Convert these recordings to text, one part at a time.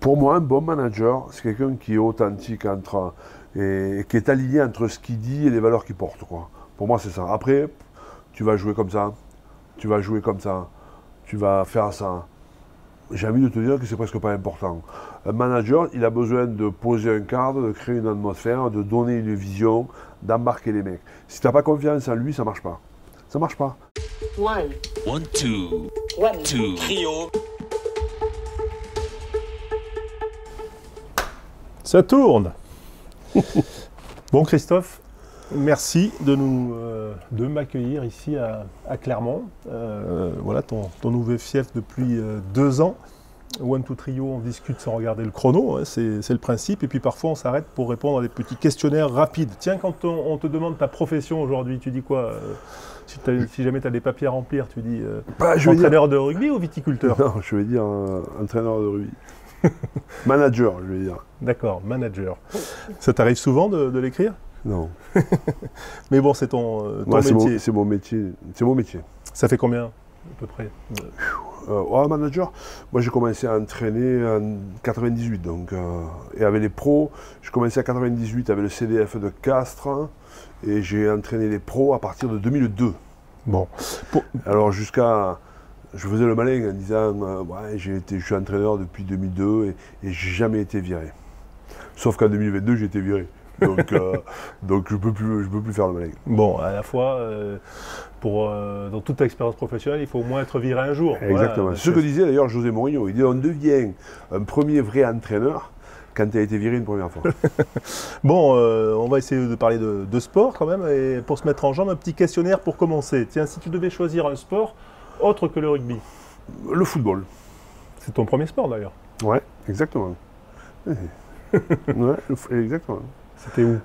Pour moi, un bon manager, c'est quelqu'un qui est authentique et qui est aligné entre ce qu'il dit et les valeurs qu'il porte, quoi. Pour moi, c'est ça. Après, tu vas jouer comme ça, tu vas jouer comme ça, tu vas faire ça. J'ai envie de te dire que c'est presque pas important. Un manager, il a besoin de poser un cadre, de créer une atmosphère, de donner une vision, d'embarquer les mecs. Si tu n'as pas confiance en lui, ça marche pas. Ça marche pas. One, two, Trio. Ça tourne. Bon Christophe, merci de m'accueillir ici à Clermont. Voilà ton nouveau fief depuis 2 ans. One, two, trio, on discute sans regarder le chrono, hein, c'est le principe. Et puis parfois on s'arrête pour répondre à des petits questionnaires rapides. Tiens, quand on te demande ta profession aujourd'hui, tu dis quoi si jamais tu as des papiers à remplir, tu dis entraîneur de rugby ou viticulteur? Non, je vais dire entraîneur de rugby. Manager, je vais dire. D'accord, manager. Ça t'arrive souvent de l'écrire? Non. Mais bon, c'est ton métier. C'est mon métier. C'est mon métier. Ça fait combien, à peu près manager, moi j'ai commencé à entraîner en 98, donc, et avec les pros, j'ai commencé à 98 avec le CDF de Castres, et j'ai entraîné les pros à partir de 2002. Bon. Alors je faisais le malin en disant, ouais, je suis entraîneur depuis 2002 et j'ai jamais été viré. Sauf qu'en 2022, j'ai été viré. Donc je peux plus faire le malin. Bon, à la fois, dans toute expérience professionnelle, il faut au moins être viré un jour. Exactement. Voilà, c'est ce que disait d'ailleurs José Mourinho. Il dit on devient un premier vrai entraîneur quand tu as été viré une première fois. Bon, on va essayer de parler de sport quand même. Et pour se mettre en jambe, un petit questionnaire pour commencer. Tiens, si tu devais choisir un sport autre que le rugby. Le football. C'est ton premier sport d'ailleurs. Ouais, exactement. Ouais, exactement. C'était où?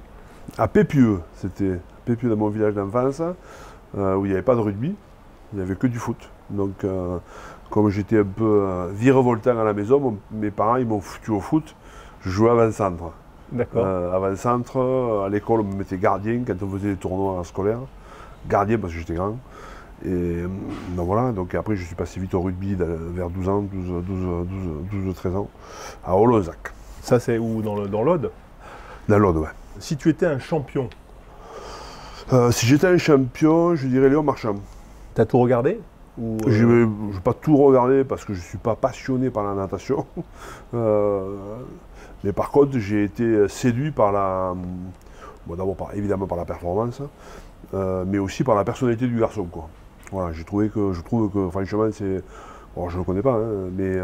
À Pépieux. C'était Pépieux dans mon village d'enfance, où il n'y avait pas de rugby, il n'y avait que du foot. Donc, comme j'étais un peu virevoltant à la maison, mes parents ils m'ont foutu au foot. Je jouais avant-centre. D'accord. Avant-centre, à l'école, on me mettait gardien quand on faisait des tournois scolaires. Gardien parce que j'étais grand. Et donc voilà, donc après je suis passé vite au rugby vers 12 ans, 12-13 ans, à Olonzac. Ça c'est où? Dans l'Aude? Dans l'Aude, ouais. Si tu étais un champion? Si j'étais un champion, je dirais Léon Marchand. T'as tout regardé? Je n'ai pas tout regardé parce que je ne suis pas passionné par la natation. Mais par contre, j'ai été séduit par d'abord évidemment par la performance, mais aussi par la personnalité du garçon, quoi. Voilà, je trouve que franchement, c'est... Bon, je ne le connais pas, hein, mais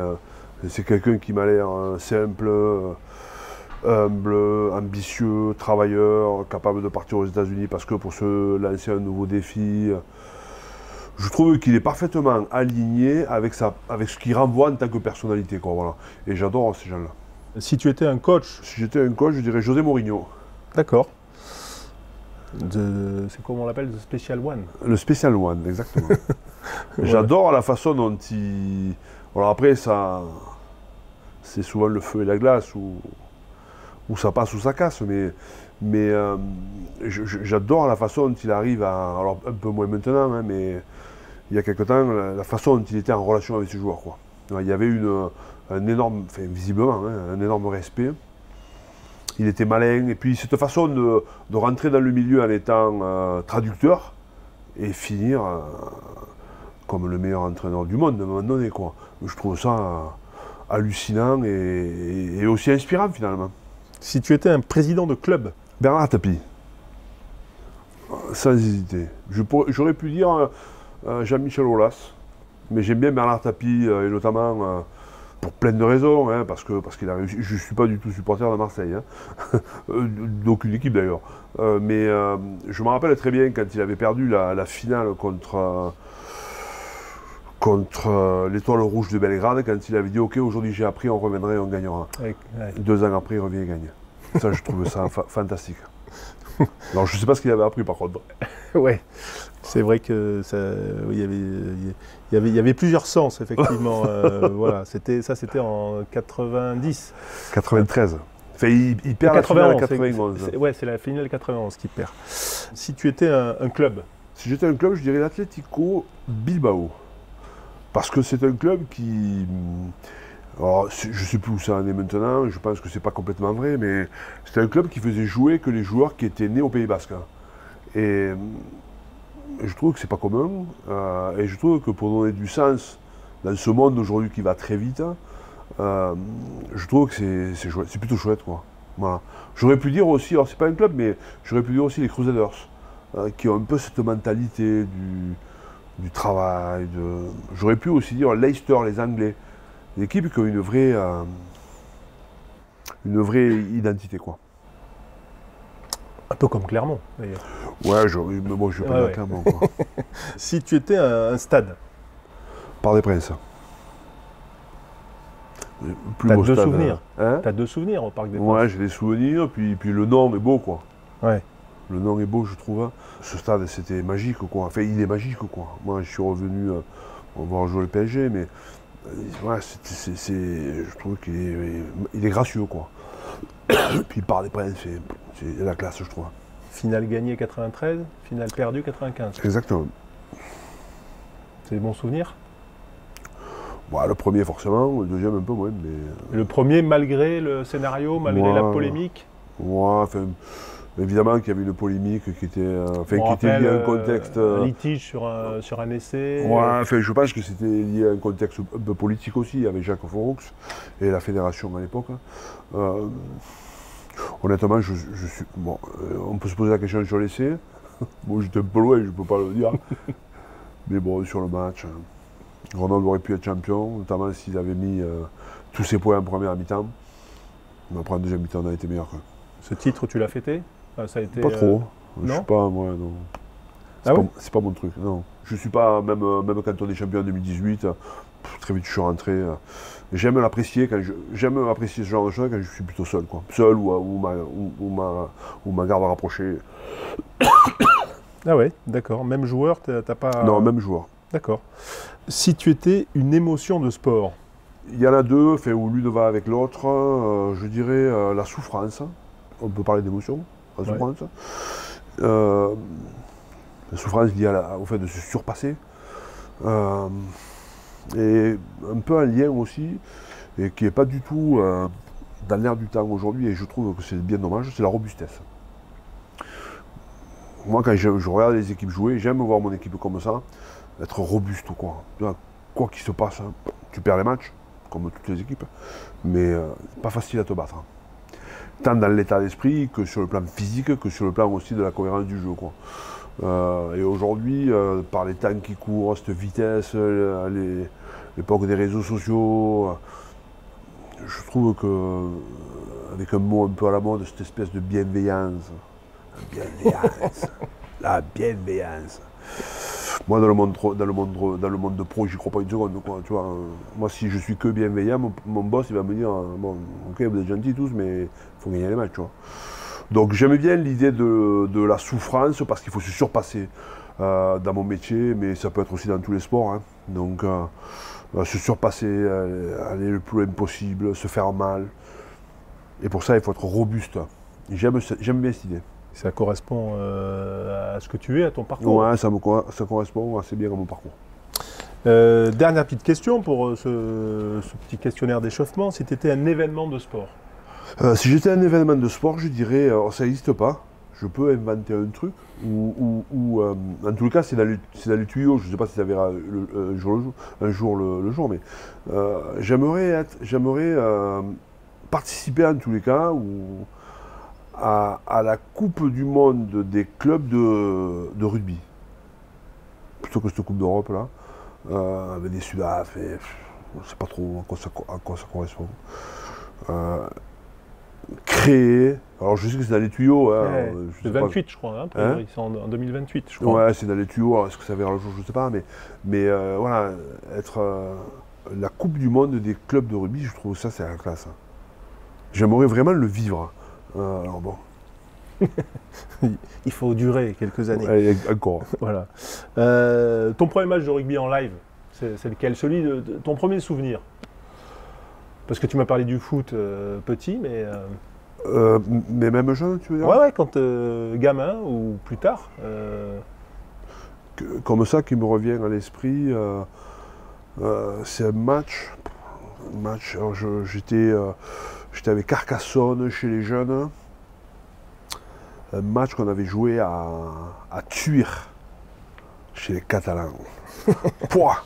c'est quelqu'un qui m'a l'air simple, humble, ambitieux, travailleur, capable de partir aux États-Unis parce que pour se lancer un nouveau défi. Je trouve qu'il est parfaitement aligné avec ce qu'il renvoie en tant que personnalité, quoi, voilà. Et j'adore ces gens-là. Si tu étais un coach? Si j'étais un coach, je dirais José Mourinho. D'accord. C'est comment on l'appelle, The Special One? Le Special One, exactement. J'adore la façon dont il... Alors après, ça, c'est souvent le feu et la glace, où ça passe ou ça casse, mais j'adore la façon dont il arrive à... Alors un peu moins maintenant, hein, mais il y a quelque temps, la façon dont il était en relation avec ses joueurs, quoi. Il y avait un énorme, enfin visiblement, hein, un énorme respect. Il était malin, et puis cette façon de rentrer dans le milieu en étant traducteur et finir comme le meilleur entraîneur du monde à un moment donné, quoi. Je trouve ça hallucinant et aussi inspirant finalement. Si tu étais un président de club? Bernard Tapie, sans hésiter. J'aurais pu dire Jean-Michel Aulas, mais j'aime bien Bernard Tapie et notamment pour plein de raisons, hein, parce qu'il a réussi. Je ne suis pas du tout supporter de Marseille, hein, d'aucune équipe d'ailleurs. Mais je me rappelle très bien quand il avait perdu la finale contre l'Étoile Rouge de Belgrade, quand il avait dit « Ok, aujourd'hui j'ai appris, on reviendrait, on gagnera. Ouais. » 2 ans après, il revient et gagne. Ça, je trouve ça fantastique. Alors, je ne sais pas ce qu'il avait appris par contre. Ouais, c'est vrai que il y avait plusieurs sens, effectivement. Voilà, c'était en 90. 93. Enfin, il perd 91, la finale 91. Ouais, c'est la finale 91 qu'il perd. Si tu étais un club? Si j'étais un club, je dirais l'Atlético Bilbao. Parce que c'est un club qui Alors, je ne sais plus où ça en est maintenant, je pense que c'est pas complètement vrai, mais c'était un club qui faisait jouer que les joueurs qui étaient nés au Pays Basque. Et je trouve que c'est pas commun, et je trouve que pour donner du sens dans ce monde d'aujourd'hui qui va très vite, je trouve que c'est plutôt chouette, quoi. Voilà. J'aurais pu dire aussi, alors c'est pas un club, mais j'aurais pu dire aussi les Crusaders, qui ont un peu cette mentalité du travail. J'aurais pu aussi dire Leicester, les Anglais, des équipes qui ont une vraie identité, quoi. Un peu comme Clermont, d'ailleurs. Ouais, mais moi je vais pas dire Clermont, quoi. Si tu étais un stade, Parc des Princes. t'as deux souvenirs. Hein? T'as deux souvenirs au Parc des Princes. Ouais, j'ai des souvenirs, puis le nom est beau, quoi. Ouais. Le nom est beau, je trouve. Ce stade, c'était magique, quoi. Enfin, il est magique, quoi. Moi, je suis revenu, on va rejouer le PSG, mais ouais, je trouve qu'il est gracieux, quoi. Puis par des Princes, c'est la classe, je trouve. Finale gagnée 93, finale perdue 95. Exactement. C'est des bons souvenirs? Bon, le premier, forcément, le deuxième, un peu moins, mais... Le premier, malgré le scénario, malgré la polémique? Ouais, enfin... Évidemment qu'il y avait une polémique qui était liée à un contexte. Un litige sur un essai. Ouais, enfin, je pense que c'était lié à un contexte un peu politique aussi, avec Jacques Foroux et la fédération à l'époque. Honnêtement, je suis. Bon, on peut se poser la question sur l'essai. Bon, j'étais un peu loin, je ne peux pas le dire. Mais bon, sur le match, Grenoble aurait pu être champion, notamment s'ils avaient mis tous ses points en première mi-temps. Mais après, en deuxième mi-temps, on a été meilleur. Ce titre, tu l'as fêté? Ça a été, pas trop. Je non, suis pas, moi, non. C'est pas mon truc, non. Je suis pas, même quand on est champion en 2018, très vite je suis rentré. J'aime apprécier ce genre de choses quand je suis plutôt seul, quoi. Seul ou ma garde rapprochée. Ah ouais, d'accord. Même joueur, t'as pas... Non, même joueur. D'accord. Si tu étais une émotion de sport? Il y en a deux, où l'une va avec l'autre. Je dirais la souffrance. On peut parler d'émotion, la souffrance. La souffrance liée au fait de se surpasser. Et un peu un lien aussi, et qui n'est pas du tout dans l'air du temps aujourd'hui, et je trouve que c'est bien dommage, c'est la robustesse. Moi, quand je regarde les équipes jouer, j'aime voir mon équipe comme ça, être robuste, quoi. Quoi qu'il se passe, tu perds les matchs, comme toutes les équipes, mais c'est pas facile à te battre. Tant dans l'état d'esprit que sur le plan physique, que sur le plan aussi de la cohérence du jeu, quoi. Et aujourd'hui, par les temps qui courent, cette vitesse, l'époque des réseaux sociaux, je trouve que, avec un mot un peu à la mode, cette espèce de bienveillance, la bienveillance. Moi, dans le monde de pro, j'y crois pas une seconde, quoi, tu vois. Moi, si je suis que bienveillant, mon boss, il va me dire, bon, ok, vous êtes gentils tous, mais il faut gagner les matchs, tu vois. Donc, j'aime bien l'idée de la souffrance, parce qu'il faut se surpasser dans mon métier, mais ça peut être aussi dans tous les sports, hein. Donc, se surpasser, aller le plus loin possible, se faire mal. Et pour ça, il faut être robuste. J'aime bien cette idée. Ça correspond à ce que tu es, à ton parcours. Ouais, ça correspond assez bien à mon parcours. Dernière petite question pour ce petit questionnaire d'échauffement. Si tu étais un événement de sport? Si j'étais un événement de sport, je dirais, ça n'existe pas. Je peux inventer un truc, ou en tout cas, c'est dans les tuyaux. Je ne sais pas si ça verra un jour le jour, mais j'aimerais participer en tous les cas à la Coupe du Monde des clubs de rugby. Plutôt que cette Coupe d'Europe là, avec des Sudaf, et je ne sais pas trop à quoi ça correspond. Créer, alors je sais que c'est dans les tuyaux. Hein, c'est 28 je crois, hein, c'est en 2028 je crois. Ouais, c'est dans les tuyaux, alors est-ce que ça verra le jour, je ne sais pas, mais voilà, être la Coupe du Monde des clubs de rugby, je trouve ça c'est la classe. J'aimerais vraiment le vivre. Alors bon. Il faut durer quelques années. Ouais, encore. Voilà. Ton premier match de rugby en live, c'est lequel? Celui de ton premier souvenir? Parce que tu m'as parlé du foot petit, mais... mais même jeune, tu veux dire? Ouais, quand gamin ou plus tard. Comme ça qui me revient à l'esprit, c'est un match... match. J'étais avec Carcassonne chez les jeunes. Un match qu'on avait joué à Thuir, chez les Catalans. Pouah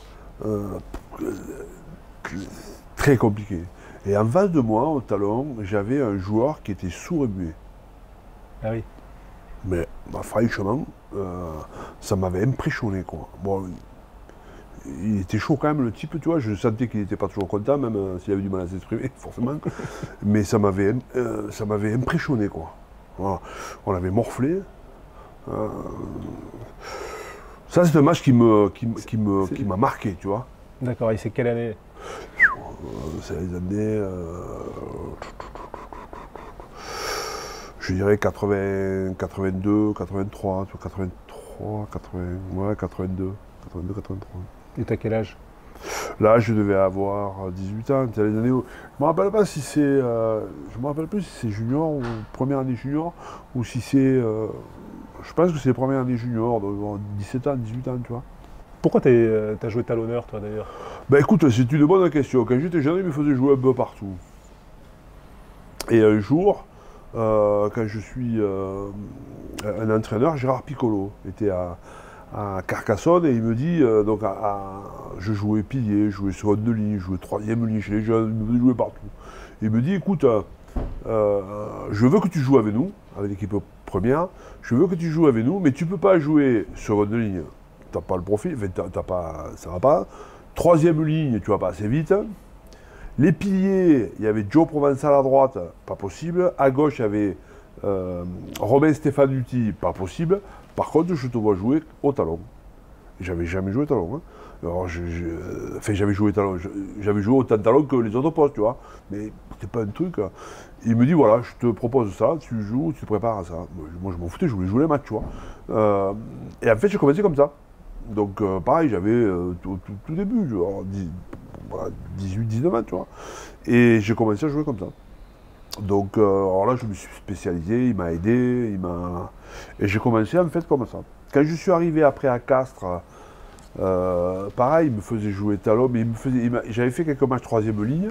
Très compliqué. Et en face de moi, au talon, j'avais un joueur qui était sourd et muet. Ah oui. Mais franchement, ça m'avait impressionné, quoi. Bon, il était chaud quand même, le type, tu vois. Je sentais qu'il n'était pas toujours content, même s'il avait du mal à s'exprimer, forcément. Mais ça m'avait impressionné, quoi. Voilà. On l'avait morflé. Ça, c'est un match qui m'a marqué, tu vois. D'accord, et c'est quelle année? C'est les années... je dirais 80, 82, 83, 83, 80, ouais, 82, 83. Et t'as quel âge? Là, je devais avoir 18 ans. Les années où... Je me rappelle pas si c'est... je me rappelle plus si c'est junior ou première année junior ou si c'est... je pense que c'est première année junior, donc 17 ans, 18 ans, tu vois. Pourquoi t'as joué talonneur, toi, d'ailleurs? Ben écoute, c'est une bonne question. Quand j'étais jeune, il me faisait jouer un peu partout. Et un jour, quand je suis un entraîneur, Gérard Piccolo était à Carcassonne et il me dit, je jouais pilier, je jouais seconde de ligne, je jouais troisième ligne chez les jeunes, il me faisait jouer partout. Il me dit, écoute, je veux que tu joues avec nous, avec l'équipe première, je veux que tu joues avec nous, mais tu ne peux pas jouer seconde ligne, tu n'as pas le profil, ça ne va pas. Troisième ligne, tu vas pas assez vite. Les piliers, il y avait Joe Provençal à droite, pas possible. À gauche, il y avait Romain Stefanuti, pas possible. Par contre, je te vois jouer au talon. J'avais jamais joué au talon. Hein. Alors, j'avais joué au talon. J'avais joué autant de talon que les autres postes, tu vois. Mais c'était pas un truc. Hein. Il me dit voilà, je te propose ça, tu joues, tu te prépares à ça. Moi, je m'en foutais, je voulais jouer les matchs, tu vois. Et en fait, j'ai commencé comme ça. Donc, pareil, j'avais tout début, genre, 18-19 ans, tu vois. Et j'ai commencé à jouer comme ça. Donc, alors là, je me suis spécialisé, il m'a aidé, et j'ai commencé en fait comme ça. Quand je suis arrivé après à Castres, pareil, il me faisait jouer talon, mais j'avais fait quelques matchs troisième ligne.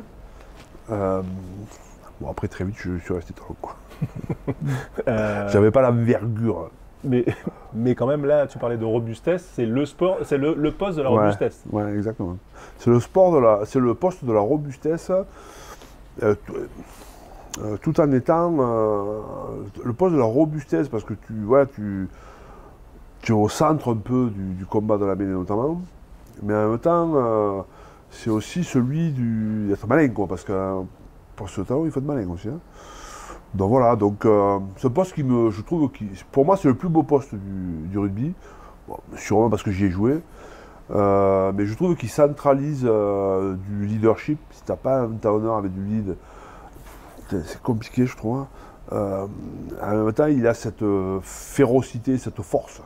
Bon, après, très vite, je suis resté talon, quoi. J'avais pas l'envergure. Mais quand même, là, tu parlais de robustesse, c'est le sport, c'est le poste de la robustesse. Ouais, exactement. C'est le poste de la robustesse, tout en étant le poste de la robustesse, parce que tu es au centre un peu du combat de la mêlée notamment, mais en même temps, c'est aussi celui d'être malin, quoi, parce que pour ce talent, il faut être malin aussi. Hein. Donc voilà, ce poste je trouve, pour moi, c'est le plus beau poste du rugby, bon, sûrement parce que j'y ai joué, mais je trouve qu'il centralise du leadership. Si tu n'as pas un talonneur avec du lead, c'est compliqué, je trouve. En même temps, il a cette férocité, cette force,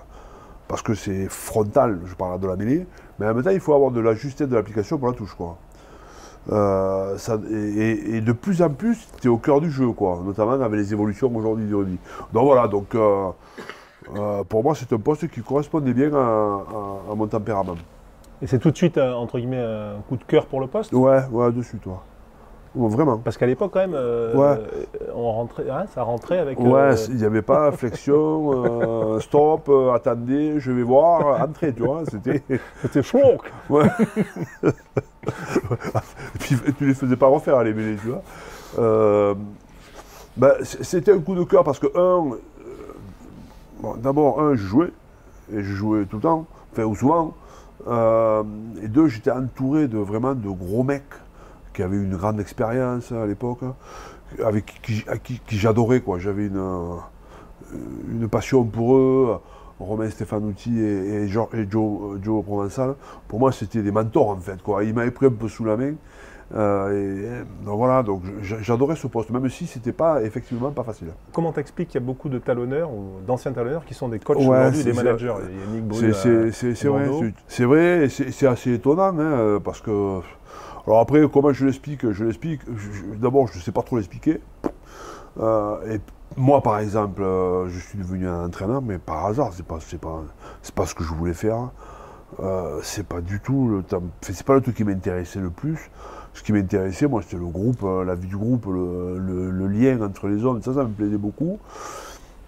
parce que c'est frontal, je parle de la mêlée, mais en même temps, il faut avoir de la justesse de l'application pour la touche, quoi. Et de plus en plus, tu es au cœur du jeu, quoi, notamment avec les évolutions aujourd'hui du rugby. Donc voilà, pour moi, c'est un poste qui correspondait bien à mon tempérament. Et c'est tout de suite, entre guillemets, un coup de cœur pour le poste? Ouais, de suite, ouais. Vraiment. Parce qu'à l'époque, quand même, ça rentrait avec... Ouais, il n'y avait pas flexion, stop, attendez, je vais voir, entrez, tu vois, C'était chaud. Ouais. Et puis, tu les faisais pas refaire, les mêlées, tu vois. C'était un coup de cœur parce que, d'abord, je jouais, et je jouais tout le temps, enfin, ou souvent, et deux, j'étais entouré vraiment de gros mecs, qui avait une grande expérience à l'époque, avec qui j'adorais, quoi. J'avais une passion pour eux. Romain Stefanuti et Joe Provençal, pour moi c'était des mentors en fait, quoi. Ils m'avaient pris un peu sous la main. Donc voilà, j'adorais ce poste, même si c'était pas effectivement pas facile. Comment t'expliques qu'il y a beaucoup de talonneurs ou d'anciens talonneurs qui sont des coachs aujourd'hui, des managers? Yannick Brune, c'est vrai, et c'est assez étonnant, hein, parce que. Alors après, comment je l'explique? D'abord, je ne sais pas trop l'expliquer. Et moi, par exemple, je suis devenu un entraîneur, mais par hasard, c'est pas ce que je voulais faire. C'est pas du tout c'est pas le truc qui m'intéressait le plus. Ce qui m'intéressait, moi, c'était le groupe, la vie du groupe, le lien entre les hommes, ça me plaisait beaucoup.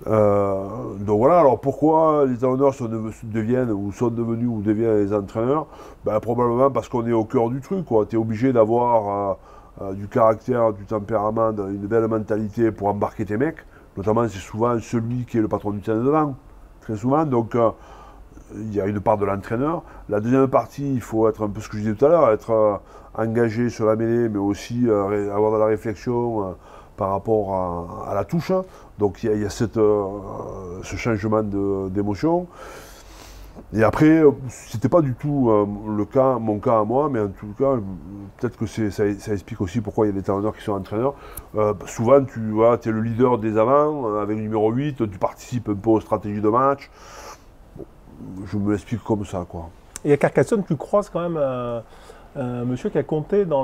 Donc voilà, alors pourquoi les talonneurs deviennent les entraîneurs? Ben, probablement parce qu'on est au cœur du truc, quoi. Tu es obligé d'avoir du caractère, du tempérament, une belle mentalité pour embarquer tes mecs. Notamment, c'est souvent celui qui est le patron du terrain devant, très souvent. Donc, il y a une part de l'entraîneur. La deuxième partie, il faut être un peu ce que je disais tout à l'heure, être engagé sur la mêlée, mais aussi avoir de la réflexion par rapport à la touche. Donc il y a ce changement d'émotion. Et après, c'était pas du tout mon cas à moi, mais en tout cas, peut-être que ça explique aussi pourquoi il y a des talonneurs qui sont entraîneurs. Souvent, tu es le leader des avants, avec le numéro 8, tu participes un peu aux stratégies de match. Bon, je me l'explique comme ça, quoi. Et à Carcassonne, tu croises quand même un monsieur qui a compté dans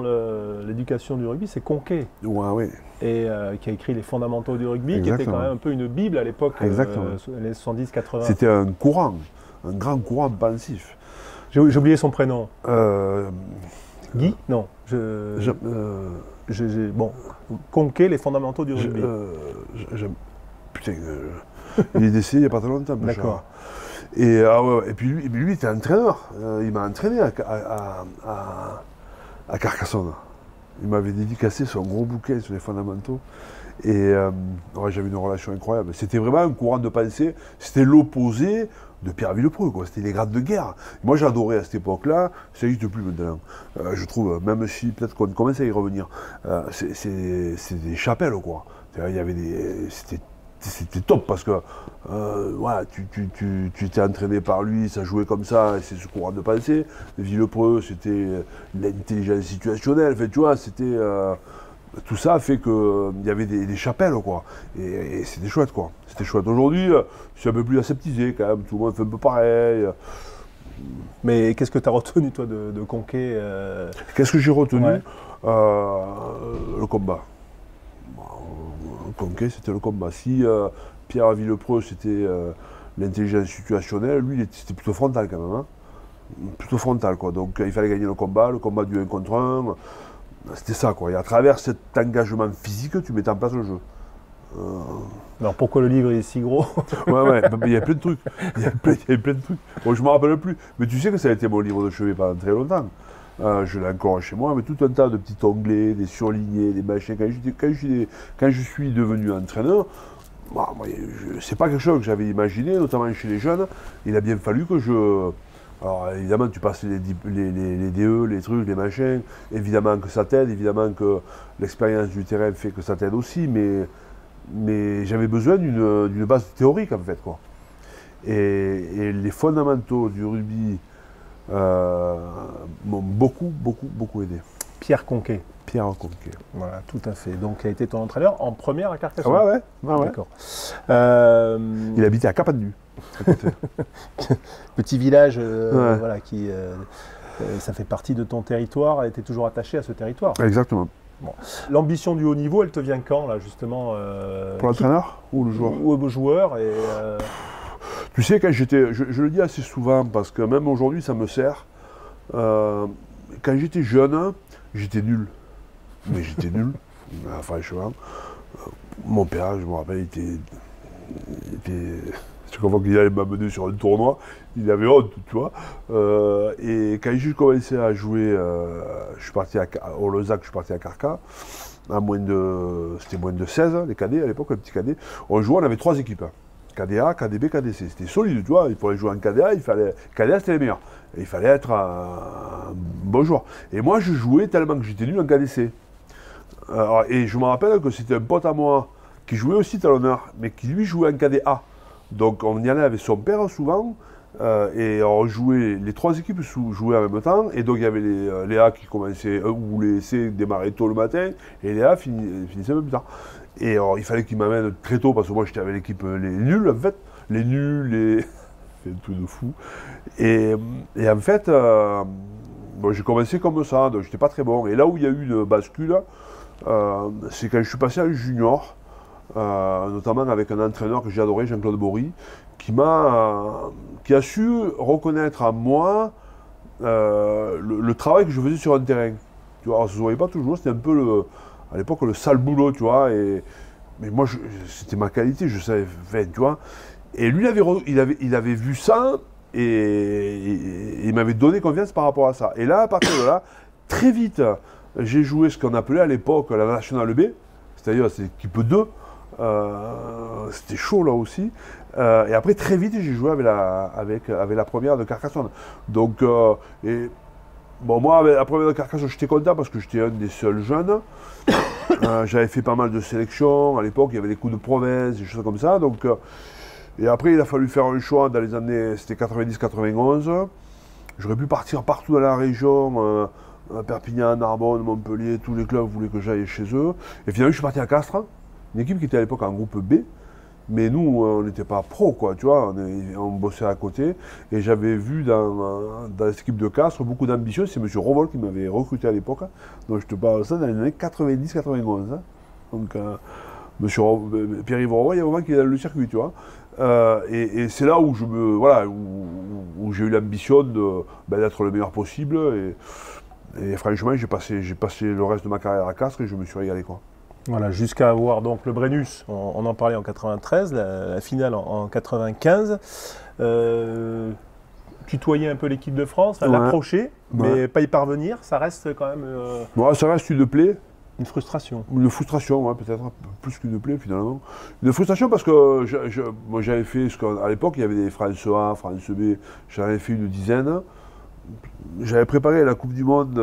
l'éducation du rugby, c'est Conquet. Ouais, oui. Et qui a écrit les fondamentaux du rugby, Exactement. qui était quand même un peu une bible à l'époque, les 70-80. C'était un grand courant pensif. J'ai oublié son prénom. Guy? Non. Bon, Conquet, les fondamentaux du rugby. Putain, il est décédé il n'y a pas très longtemps. D'accord. Et puis lui était entraîneur. Il m'a entraîné à Carcassonne. Il m'avait dédicacé son gros bouquin sur les fondamentaux. Et j'avais une relation incroyable. C'était vraiment un courant de pensée. C'était l'opposé de Pierre Villepreux, quoi. C'était les grades de guerre. Moi, j'adorais à cette époque-là. Ça n'existe plus maintenant. Je trouve, même si peut-être qu'on commence à y revenir, c'est des chapelles, quoi. Il y avait c'était top parce que voilà, tu étais entraîné par lui, ça jouait comme ça, et c'est ce courant de pensée. Villepreux, c'était l'intelligence situationnelle, enfin, tu vois, c'était tout ça fait qu'il y avait des chapelles, quoi. Et c'était chouette, quoi. C'était chouette. Aujourd'hui, c'est un peu plus aseptisé quand même, tout le monde fait un peu pareil. Mais qu'est-ce que tu as retenu, toi, de Conquet Qu'est-ce que j'ai retenu? Ouais. Le combat. Conquet, c'était le combat. Si Pierre Villepreux, c'était l'intelligence situationnelle, lui, c'était plutôt frontal quand même. Hein. Plutôt frontal, quoi. Donc il fallait gagner le combat du 1 contre 1. C'était ça, quoi. Et à travers cet engagement physique, tu mettais en place le jeu. Alors pourquoi le livre est si gros? Ouais, il y a plein de trucs. Il y a plein de trucs. Bon, je ne me rappelle plus. Mais tu sais que ça a été mon livre de chevet pendant très longtemps. Je l'ai encore chez moi, mais tout un tas de petits onglets, des surlignés, des machins. Quand je suis devenu entraîneur, c'est pas quelque chose que j'avais imaginé, notamment chez les jeunes. Il a bien fallu que je... Alors évidemment, tu passes les DE, les trucs, les machins. Évidemment que ça t'aide, évidemment que l'expérience du terrain fait que ça t'aide aussi, mais j'avais besoin d'une base théorique, en fait, quoi. Et les fondamentaux du rugby m'ont beaucoup aidé. Pierre Conquet. Pierre Conquet. Voilà, tout à fait. Donc, il a été ton entraîneur en première à Carcassonne. Ouais. D'accord. Il habitait à Capendu. Petit village, voilà, qui, ça fait partie de ton territoire, et tu es toujours attaché à ce territoire. Exactement. Bon. L'ambition du haut niveau, elle te vient quand, là, justement pour l'entraîneur ou le joueur? Ou au joueur et Tu sais, quand je le dis assez souvent, parce que même aujourd'hui, ça me sert. Quand j'étais jeune, j'étais nul. Mais j'étais nul, franchement. Mon père, je me rappelle, il était chaque fois qu'il allait m'amener sur un tournoi, il avait honte, tu vois. Et quand j'ai commencé à jouer, je suis parti au Lauzac, je suis parti à Carca, c'était moins de 16, les cadets à l'époque, les petits cadets. On jouait, on avait 3 équipes. KDA, KDB, KDC. C'était solide, tu vois. Il fallait jouer en KDA, KDA c'était les meilleurs. Et il fallait être un bon joueur. Et moi, je jouais tellement que j'étais nul en KDC. Et je me rappelle que c'était un pote à moi qui jouait aussi talonneur, mais qui lui jouait en KDA. Donc on y allait avec son père souvent, et on jouait, les 3 équipes jouaient en même temps, et donc il y avait les A qui commençaient, ou les C démarraient tôt le matin, et les A finissaient un peu plus tard. Et alors, il fallait qu'ils m'amènent très tôt, parce que moi j'étais avec l'équipe, les nuls en fait, les nuls, c'est un truc de fou. Et en fait, j'ai commencé comme ça, donc j'étais pas très bon. Et là où il y a eu une bascule, c'est quand je suis passé en junior, notamment avec un entraîneur que j'ai adoré, Jean-Claude Bory, qui a su reconnaître à moi le travail que je faisais sur un terrain. Tu vois, on se voyait pas toujours, c'était un peu, à l'époque, le sale boulot, tu vois. Mais moi, c'était ma qualité, je savais faire, tu vois. Et lui, il avait vu ça et il m'avait donné confiance par rapport à ça. Et là, à partir de là, très vite, j'ai joué ce qu'on appelait à l'époque la Nationale B, c'est-à-dire c'est l'équipe 2. C'était chaud là aussi. Et après, très vite, j'ai joué avec la première de Carcassonne. Donc, bon, moi, avec la première de Carcassonne, j'étais content parce que j'étais un des seuls jeunes. J'avais fait pas mal de sélections. À l'époque, il y avait des coups de province, des choses comme ça. Donc, et après, il a fallu faire un choix dans les années, c'était 90-91. J'aurais pu partir partout dans la région, Perpignan, Narbonne, Montpellier, tous les clubs voulaient que j'aille chez eux. Et finalement, je suis parti à Castres, une équipe qui était à l'époque en groupe B. Mais nous, on n'était pas pro, quoi, tu vois, on bossait à côté. Et j'avais vu dans cette équipe de Castres beaucoup d'ambition. C'est M. Rovol qui m'avait recruté à l'époque. Donc je te parle de ça dans les années 90-91. Hein. Donc Pierre-Yves Rovol, il y a un moment qu'il est dans le circuit, tu vois. Et c'est là où où j'ai eu l'ambition d'être le meilleur possible. Et franchement, j'ai passé le reste de ma carrière à Castres et je me suis régalé, quoi. Voilà, jusqu'à avoir donc le Brennus, on en parlait en 93, la finale en 95. Tutoyer un peu l'équipe de France, l'approcher, mais pas y parvenir, ça reste quand même... Ouais, ça reste une plaie. Une frustration. Une frustration, ouais, peut-être plus qu'une plaie finalement. Une frustration parce que moi j'avais fait, à l'époque il y avait des France A, France B, j'en avais fait une dizaine. J'avais préparé la Coupe du Monde,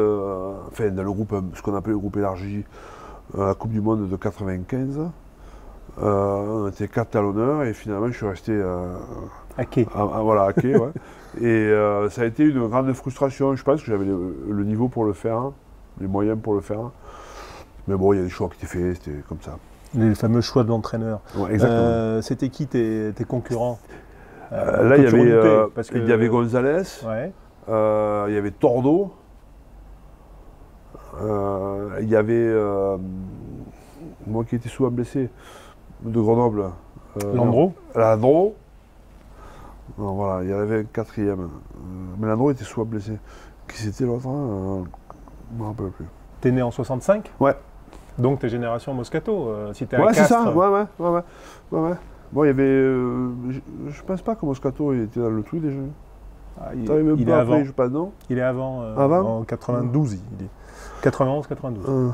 enfin dans le groupe, ce qu'on appelait le groupe élargi, la Coupe du Monde de 95. On était 4 talonneurs et finalement je suis resté à quai. Voilà, à quai, ouais. Et ça a été une grande frustration. Je pense que j'avais le niveau pour le faire, les moyens pour le faire. Mais bon, il y a des choix qui étaient faits, c'était comme ça. Les fameux choix de l'entraîneur. Ouais, exactement. C'était qui tes concurrents là, il y avait Gonzalez, ouais. Il y avait Tordo, il y avait moi qui étais souvent blessé, de Grenoble. Landreau. Landreau. Non, voilà, il y en avait un quatrième. Mais Landreau était souvent blessé. Qui c'était l'autre Je ne me rappelle plus. T'es né en 65 ? Ouais. Donc t'es génération Moscato, si t'es à Castres. Ouais, c'est ça, ouais. Bon, il y avait... je pense pas que Moscato était dans le truc déjà. Ah, il est avant. Après, je pas, non il est avant, en 92, il est 91-92.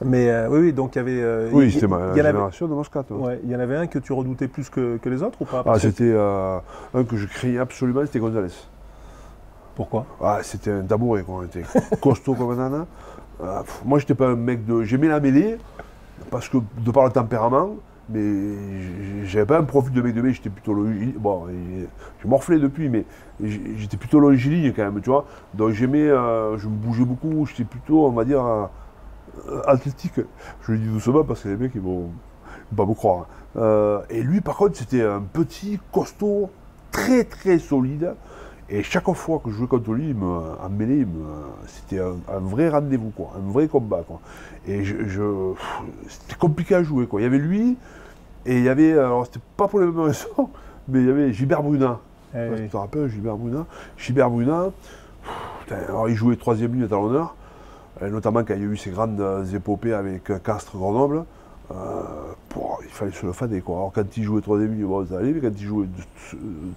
Mais oui, donc il y avait... oui, c'était la génération de Moscato. Ouais, il y en avait un que tu redoutais plus que les autres ou pas? C'était un que je craignais absolument, c'était Gonzalez. Pourquoi? C'était un tabouret, quoi. On était costaud comme un âne. Moi, j'étais pas un mec de... J'aimais la mêlée, parce que de par le tempérament, mais j'avais pas un profil de mec de mêlée, j'étais plutôt... Bon, j'ai morflé depuis, mais j'étais plutôt longiligne quand même, tu vois. Donc j'aimais... je me bougeais beaucoup, j'étais plutôt, on va dire, athlétique. Je le dis doucement parce que les mecs, ils vont pas me croire. Et lui, par contre, c'était un petit, costaud, très très solide. Et chaque fois que je jouais contre lui, en mêlée, c'était un vrai rendez-vous, quoi, un vrai combat, quoi. Et c'était compliqué à jouer, quoi. Il y avait lui, et il y avait, alors c'était pas pour les mêmes raisons, mais il y avait Gilbert Brunat. Tu te rappelles, Gilbert Brunat. Gilbert Brunat, alors il jouait 3e ligne à talonneur, notamment quand il y a eu ces grandes épopées avec Castres, Grenoble. Il fallait se le fader, quoi. Alors quand il jouait 3e ligne, bon, ça allait, mais quand il jouait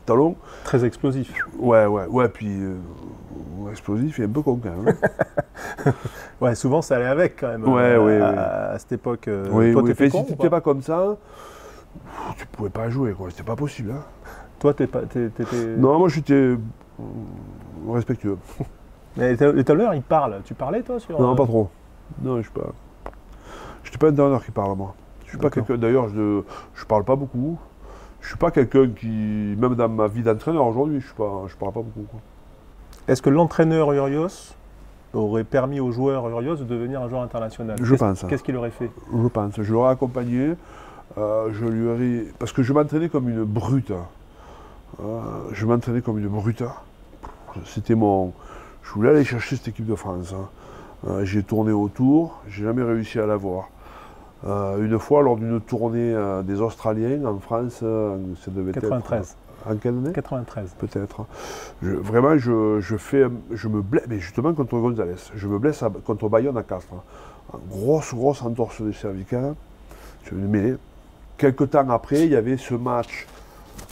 talon... Très explosif. Ouais, puis explosif et un peu con quand même. Ouais, souvent ça allait avec quand même. À cette époque. Oui, toi, si tu n'étais pas comme ça, tu pouvais pas jouer, quoi. C'était pas possible. Hein. Toi, Non, moi j'étais respectueux. Mais les talonneurs, ils parlent. Tu parlais, toi, sur... Non, pas trop. Non, je suis pas un talonneur qui parle, moi. Je suis pas quelqu'un, d'ailleurs, je parle pas beaucoup. Je suis pas quelqu'un qui, même dans ma vie d'entraîneur aujourd'hui, je parle pas beaucoup, quoi. Est-ce que l'entraîneur Urios aurait permis aux joueurs Urios de devenir un joueur international? Je pense. Qu'est-ce qu'il aurait fait? Je pense. Je l'aurais accompagné. Parce que je m'entraînais comme une brute. C'était mon... Je voulais aller chercher cette équipe de France. J'ai tourné autour, j'ai jamais réussi à l'avoir. Une fois, lors d'une tournée des Australiens en France, ça devait 93. être... En quelle année? 93. Peut-être. Vraiment, je me blesse, mais justement contre Gonzalez. Je me blesse contre Bayonne à Castres. Grosse entorse du cervical. Je me mêlé. Quelques temps après, il y avait ce match.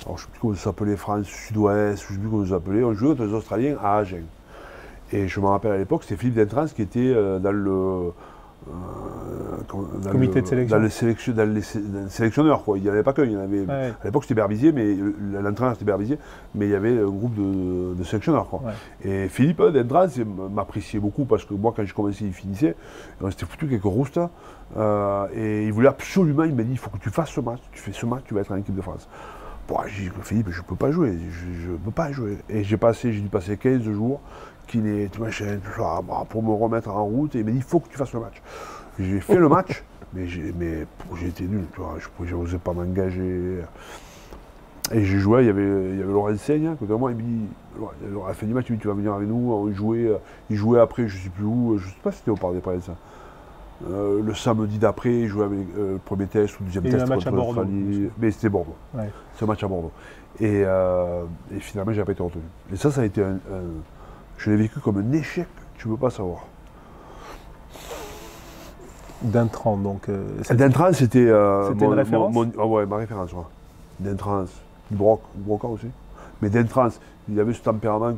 Alors, je ne sais plus comment ça s'appelait, France Sud-Ouest, je ne sais plus comment ça s'appelait. On jouait contre les Australiens à Agen. Et je me rappelle à l'époque, c'était Philippe Dentrans qui était dans le. Comité de sélection. Dans les sélectionneurs, quoi. Il n'y en avait pas qu'un. Ouais. À l'époque, c'était Berbizier, mais l'entraîneur c'était Berbizier, mais il y avait un groupe de sélectionneurs, quoi. Ouais. Et Philippe Dentrans m'appréciait beaucoup parce que moi, quand je commençais, il finissait. On s'était foutu quelques roustes. Et il voulait absolument, il m'a dit il faut que tu fasses ce match. Tu fais ce match, tu vas être en équipe de France. Bon, j'ai dit Philippe, je ne peux pas jouer. Je ne peux pas jouer. Et j'ai dû passer 15 jours. Kiné, tout machin, tout ça, pour me remettre en route. Et il m'a dit, il faut que tu fasses le match. J'ai fait le match, mais j'ai été nul, tu vois, je n'osais pas m'engager. Et j'ai joué, il y avait Laurent Seigne, à côté de moi, il me dit, à la fin du match, il me dit, tu vas venir avec nous, il jouait après, je ne sais plus où, je ne sais pas si c'était au Parc des Princes. Le samedi d'après, il jouait avec le premier test ou le deuxième test contre l'Australie. Mais c'était Bordeaux. Ouais. C'est un match à Bordeaux. Et finalement, je n'ai pas été retenu. Et ça a été je l'ai vécu comme un échec, tu ne peux pas savoir. D'Intrans, donc. D'Intrans, c'était. C'était une référence ouais, ma référence, ouais. D'Intrans, du Broca aussi. Mais d'Intrans, il avait ce tempérament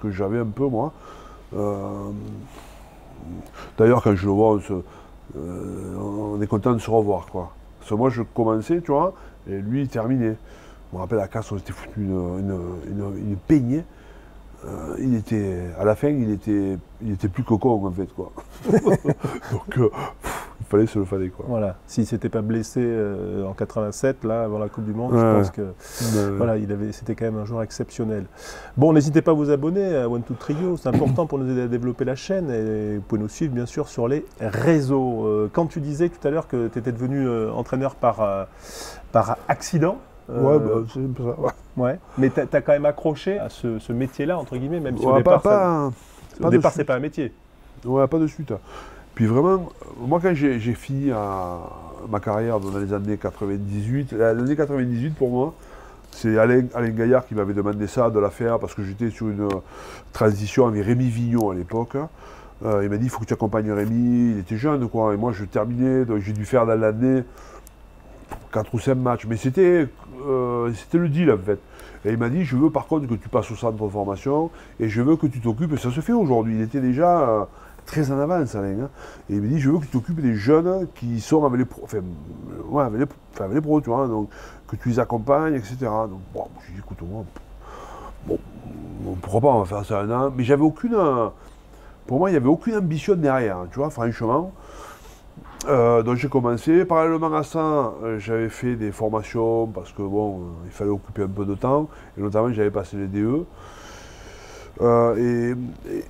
que j'avais un peu, moi. D'ailleurs, quand je le vois, on est content de se revoir, quoi. Parce que moi, je commençais, tu vois, et lui, il terminait. Je me rappelle, à Castres, on s'était foutu une peignée. À la fin, il était plus cocon en fait, quoi. Donc, il fallait se le fader, quoi. Voilà. S'il s'était pas blessé en 87, là, avant la Coupe du Monde, je pense que voilà, c'était quand même un joueur exceptionnel. Bon, n'hésitez pas à vous abonner à One Two Trio, c'est important pour nous aider à développer la chaîne et vous pouvez nous suivre bien sûr sur les réseaux. Quand tu disais tout à l'heure que tu étais devenu entraîneur par accident. Ouais, c'est un peu ça. Ouais. Mais tu as quand même accroché à ce métier-là, entre guillemets, même si au départ, c'est pas un métier. Ouais, pas de suite. Puis vraiment, moi quand j'ai fini ma carrière dans les années 98, l'année 98 pour moi, c'est Alain Gaillard qui m'avait demandé ça, de la faire, parce que j'étais sur une transition avec Rémi Vignon à l'époque. Il m'a dit, il faut que tu accompagnes Rémi, il était jeune, quoi. Et moi, je terminais, donc j'ai dû faire dans l'année 4 ou 5 matchs, mais c'était le deal en fait. Et il m'a dit, je veux par contre que tu passes au centre de formation et je veux que tu t'occupes, et ça se fait aujourd'hui, il était déjà très en avance Alain, hein. Et il m'a dit, je veux que tu t'occupes des jeunes qui sont avec les pros, avec les pros, tu vois, donc que tu les accompagnes, etc. Donc bon, j'ai dit, écoute, moi, bon, pourquoi pas, on va faire ça un an, mais pour moi, il n'y avait aucune ambition derrière, tu vois, franchement. Donc j'ai commencé, parallèlement à ça, j'avais fait des formations parce que bon, il fallait occuper un peu de temps, et notamment j'avais passé les DE.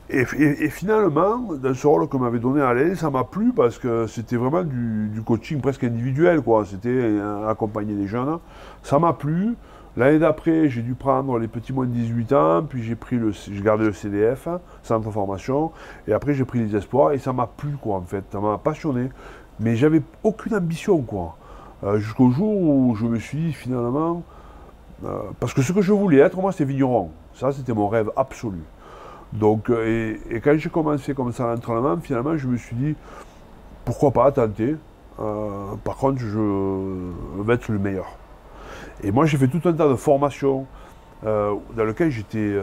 Et finalement, dans ce rôle que m'avait donné Alain, ça m'a plu parce que c'était vraiment du coaching presque individuel, quoi. C'était accompagner les jeunes. Ça m'a plu. L'année d'après, j'ai dû prendre les petits moins de 18 ans, puis j'ai gardé le CDF, centre de formation, et après j'ai pris les espoirs, et ça m'a plu, quoi, en fait. Ça m'a passionné. Mais j'avais aucune ambition, quoi. Jusqu'au jour où je me suis dit, finalement, parce que ce que je voulais être, moi, c'est vigneron. Ça, c'était mon rêve absolu. Donc, et quand j'ai commencé comme ça l'entraînement, finalement, je me suis dit, pourquoi pas tenter. Par contre, je vais être le meilleur. Et moi, j'ai fait tout un tas de formations dans lesquelles j'étais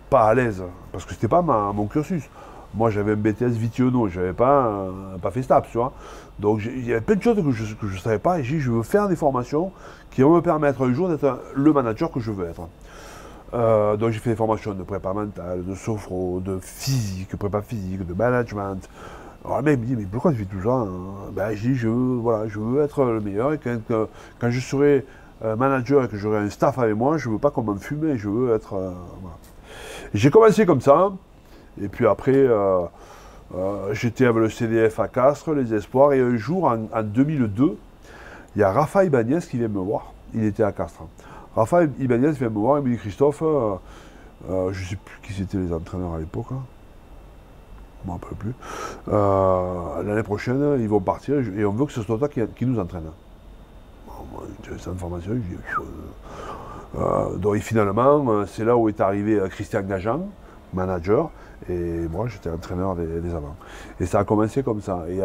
pas à l'aise, parce que c'était pas mon cursus. Moi, j'avais un BTS Vitiono, je n'avais pas fait STAPS, tu vois. Donc, il y avait plein de choses que je ne savais pas, et j'ai dit, je veux faire des formations qui vont me permettre un jour d'être le manager que je veux être. Donc, j'ai fait des formations de prépa mentale, de sophro, de physique, prépa physique, de management. Alors, le mec me dit, mais pourquoi tu fais tout ça, hein? Ben, je dis, je veux être le meilleur, et quand je serai manager et que j'aurai un staff avec moi, je ne veux pas qu'on me fume, je veux être... voilà. J'ai commencé comme ça. Et puis après, j'étais avec le CDF à Castres, les Espoirs, et un jour, en 2002, il y a Rafa Ibanez qui vient me voir. Il était à Castres. Rafa Ibanez vient me voir et me dit, Christophe, je ne sais plus qui c'était les entraîneurs à l'époque, hein. Je ne me rappelle plus. L'année prochaine, ils vont partir et on veut que ce soit toi qui nous entraîne. Bon, moi, j'ai cette information, je dis, Donc finalement, c'est là où est arrivé Christian Gajan, manager, et moi j'étais entraîneur des avants. Et ça a commencé comme ça. Et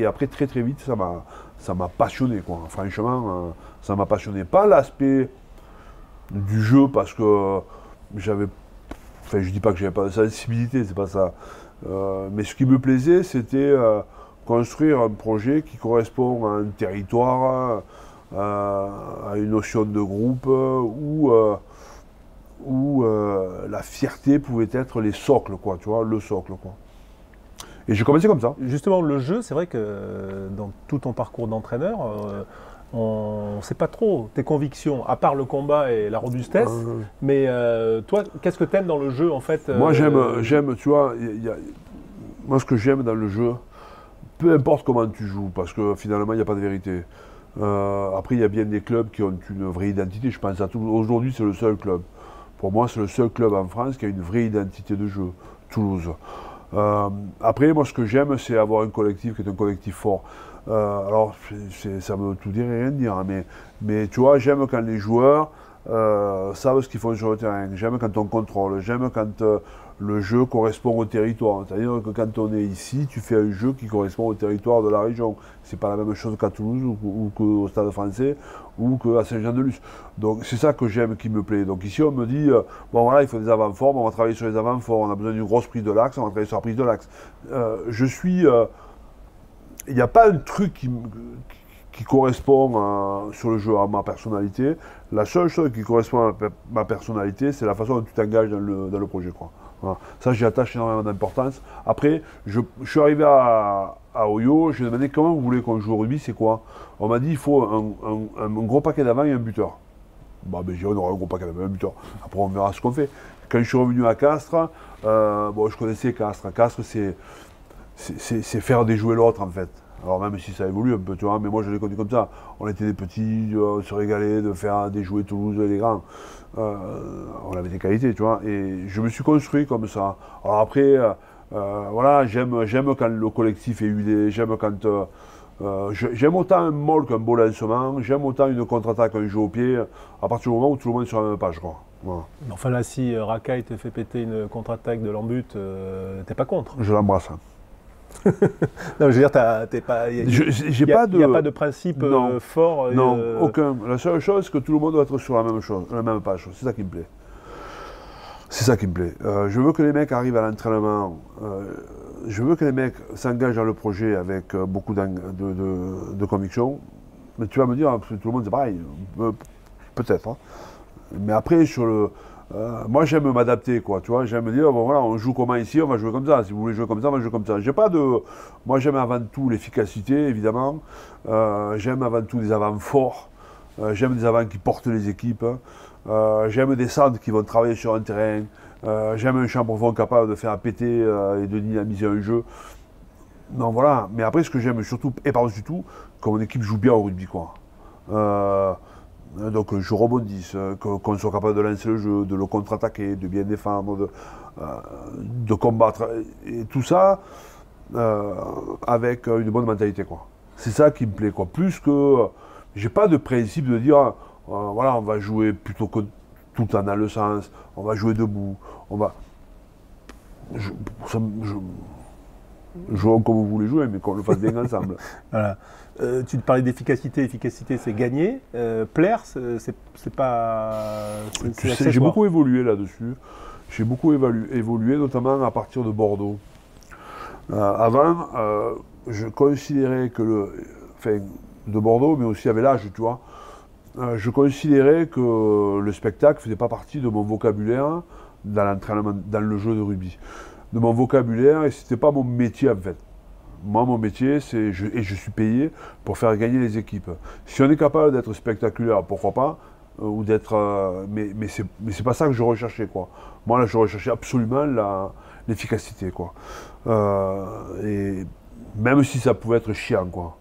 après très vite, ça m'a passionné, quoi. Franchement, ça m'a passionné. Pas l'aspect du jeu, parce que j'avais... Enfin, je dis pas que j'avais pas de sensibilité, c'est pas ça. Mais ce qui me plaisait, c'était construire un projet qui correspond à un territoire, à une notion de groupe, où la fierté pouvait être les socles, quoi, tu vois, le socle, quoi. Et j'ai commencé comme ça. Justement, le jeu, c'est vrai que dans tout ton parcours d'entraîneur, on ne sait pas trop tes convictions, à part le combat et la robustesse. Mais toi, qu'est-ce que tu aimes dans le jeu, en fait Moi, j'aime, tu vois, moi, ce que j'aime dans le jeu, peu importe comment tu joues, parce que finalement, il n'y a pas de vérité. Après, il y a bien des clubs qui ont une vraie identité. Je pense à Toulouse. Aujourd'hui, c'est le seul club. Pour moi, c'est le seul club en France qui a une vraie identité de jeu, Toulouse. Après, moi, ce que j'aime, c'est avoir un collectif qui est un collectif fort. Alors, ça veut tout dire et rien dire, hein, mais tu vois, j'aime quand les joueurs savent ce qu'ils font sur le terrain. J'aime quand on contrôle. J'aime quand le jeu correspond au territoire. C'est-à-dire que quand on est ici, tu fais un jeu qui correspond au territoire de la région. C'est pas la même chose qu'à Toulouse ou qu'au Stade Français ou qu'à Saint-Jean-de-Luz. Donc c'est ça que j'aime, qui me plaît. Donc ici on me dit, bon voilà, il faut des avant forts, on va travailler sur les avant forts, on a besoin d'une grosse prise de l'axe, on va travailler sur la prise de l'axe. Il n'y a pas un truc qui correspond sur le jeu à ma personnalité. La seule chose qui correspond à ma personnalité, c'est la façon dont tu t'engages dans le projet, quoi. Voilà. Ça, j'y attache énormément d'importance. Après, je suis arrivé à Oyo, j'ai demandé comment vous voulez qu'on joue au rugby, c'est quoi? On m'a dit il faut un gros paquet d'avant et un buteur. Bah, ben, j'ai dit on aura un gros paquet d'avant et un buteur. Après, on verra ce qu'on fait. Quand je suis revenu à Castres, bon, je connaissais Castres. Castres, c'est faire déjouer l'autre, en fait. Alors même si ça évolue un peu, tu vois, mais moi je l'ai connu comme ça. On était des petits, on se régalait de faire déjouer Toulouse et les grands. On avait des qualités, tu vois, et je me suis construit comme ça. Alors après, voilà, j'aime quand le collectif est huilé, j'aime quand... j'aime autant un molle qu'un beau lancement, j'aime autant une contre-attaque qu'un jeu au pied, à partir du moment où tout le monde est sur la même page, quoi. Voilà. Enfin là, si Racaille te fait péter une contre-attaque de l'embut, t'es pas contre? Je l'embrasse. Non, je veux dire, t'es pas. Il n'y a pas de principe fort. Non, aucun. La seule chose, c'est que tout le monde doit être sur la même page. C'est ça qui me plaît. C'est ça qui me plaît. Je veux que les mecs arrivent à l'entraînement. Je veux que les mecs s'engagent dans le projet avec beaucoup de conviction. Mais tu vas me dire, tout le monde c'est pareil. Peut-être. Hein. Mais après, moi j'aime m'adapter, quoi, tu vois, j'aime dire, bon voilà, on joue comment ici, on va jouer comme ça, si vous voulez jouer comme ça, on va jouer comme ça. J'ai pas de... Moi j'aime avant tout l'efficacité, évidemment, j'aime avant tout des avants forts, j'aime des avants qui portent les équipes, j'aime des centres qui vont travailler sur un terrain, j'aime un champ profond capable de faire péter et de dynamiser un jeu. Non, voilà, mais après ce que j'aime surtout, et par-dessus tout, que mon équipe joue bien au rugby, quoi. Donc je rebondisse, qu'on soit capable de lancer le jeu, de le contre-attaquer, de bien défendre, de combattre, et tout ça avec une bonne mentalité, quoi. C'est ça qui me plaît, quoi. Plus que j'ai pas de principe de dire voilà, on va jouer plutôt que tout le temps dans le sens, on va jouer debout, on va jouons comme vous voulez jouer, mais qu'on le fasse bien ensemble. Voilà. Tu te parlais d'efficacité. Efficacité, c'est gagner. Plaire, c'est pas... J'ai beaucoup évolué là-dessus. J'ai beaucoup évolué, notamment à partir de Bordeaux. Avant, je considérais que de Bordeaux, mais aussi avec l'âge, tu vois, je considérais que le spectacle ne faisait pas partie de mon vocabulaire dans l'entraînement, dans le jeu de rugby. De mon vocabulaire, et c'était pas mon métier en fait. Moi, mon métier, et je suis payé pour faire gagner les équipes. Si on est capable d'être spectaculaire, pourquoi pas, ou d'être, mais c'est pas ça que je recherchais, quoi. Moi là, je recherchais absolument l'efficacité, quoi. Et même si ça pouvait être chiant, quoi.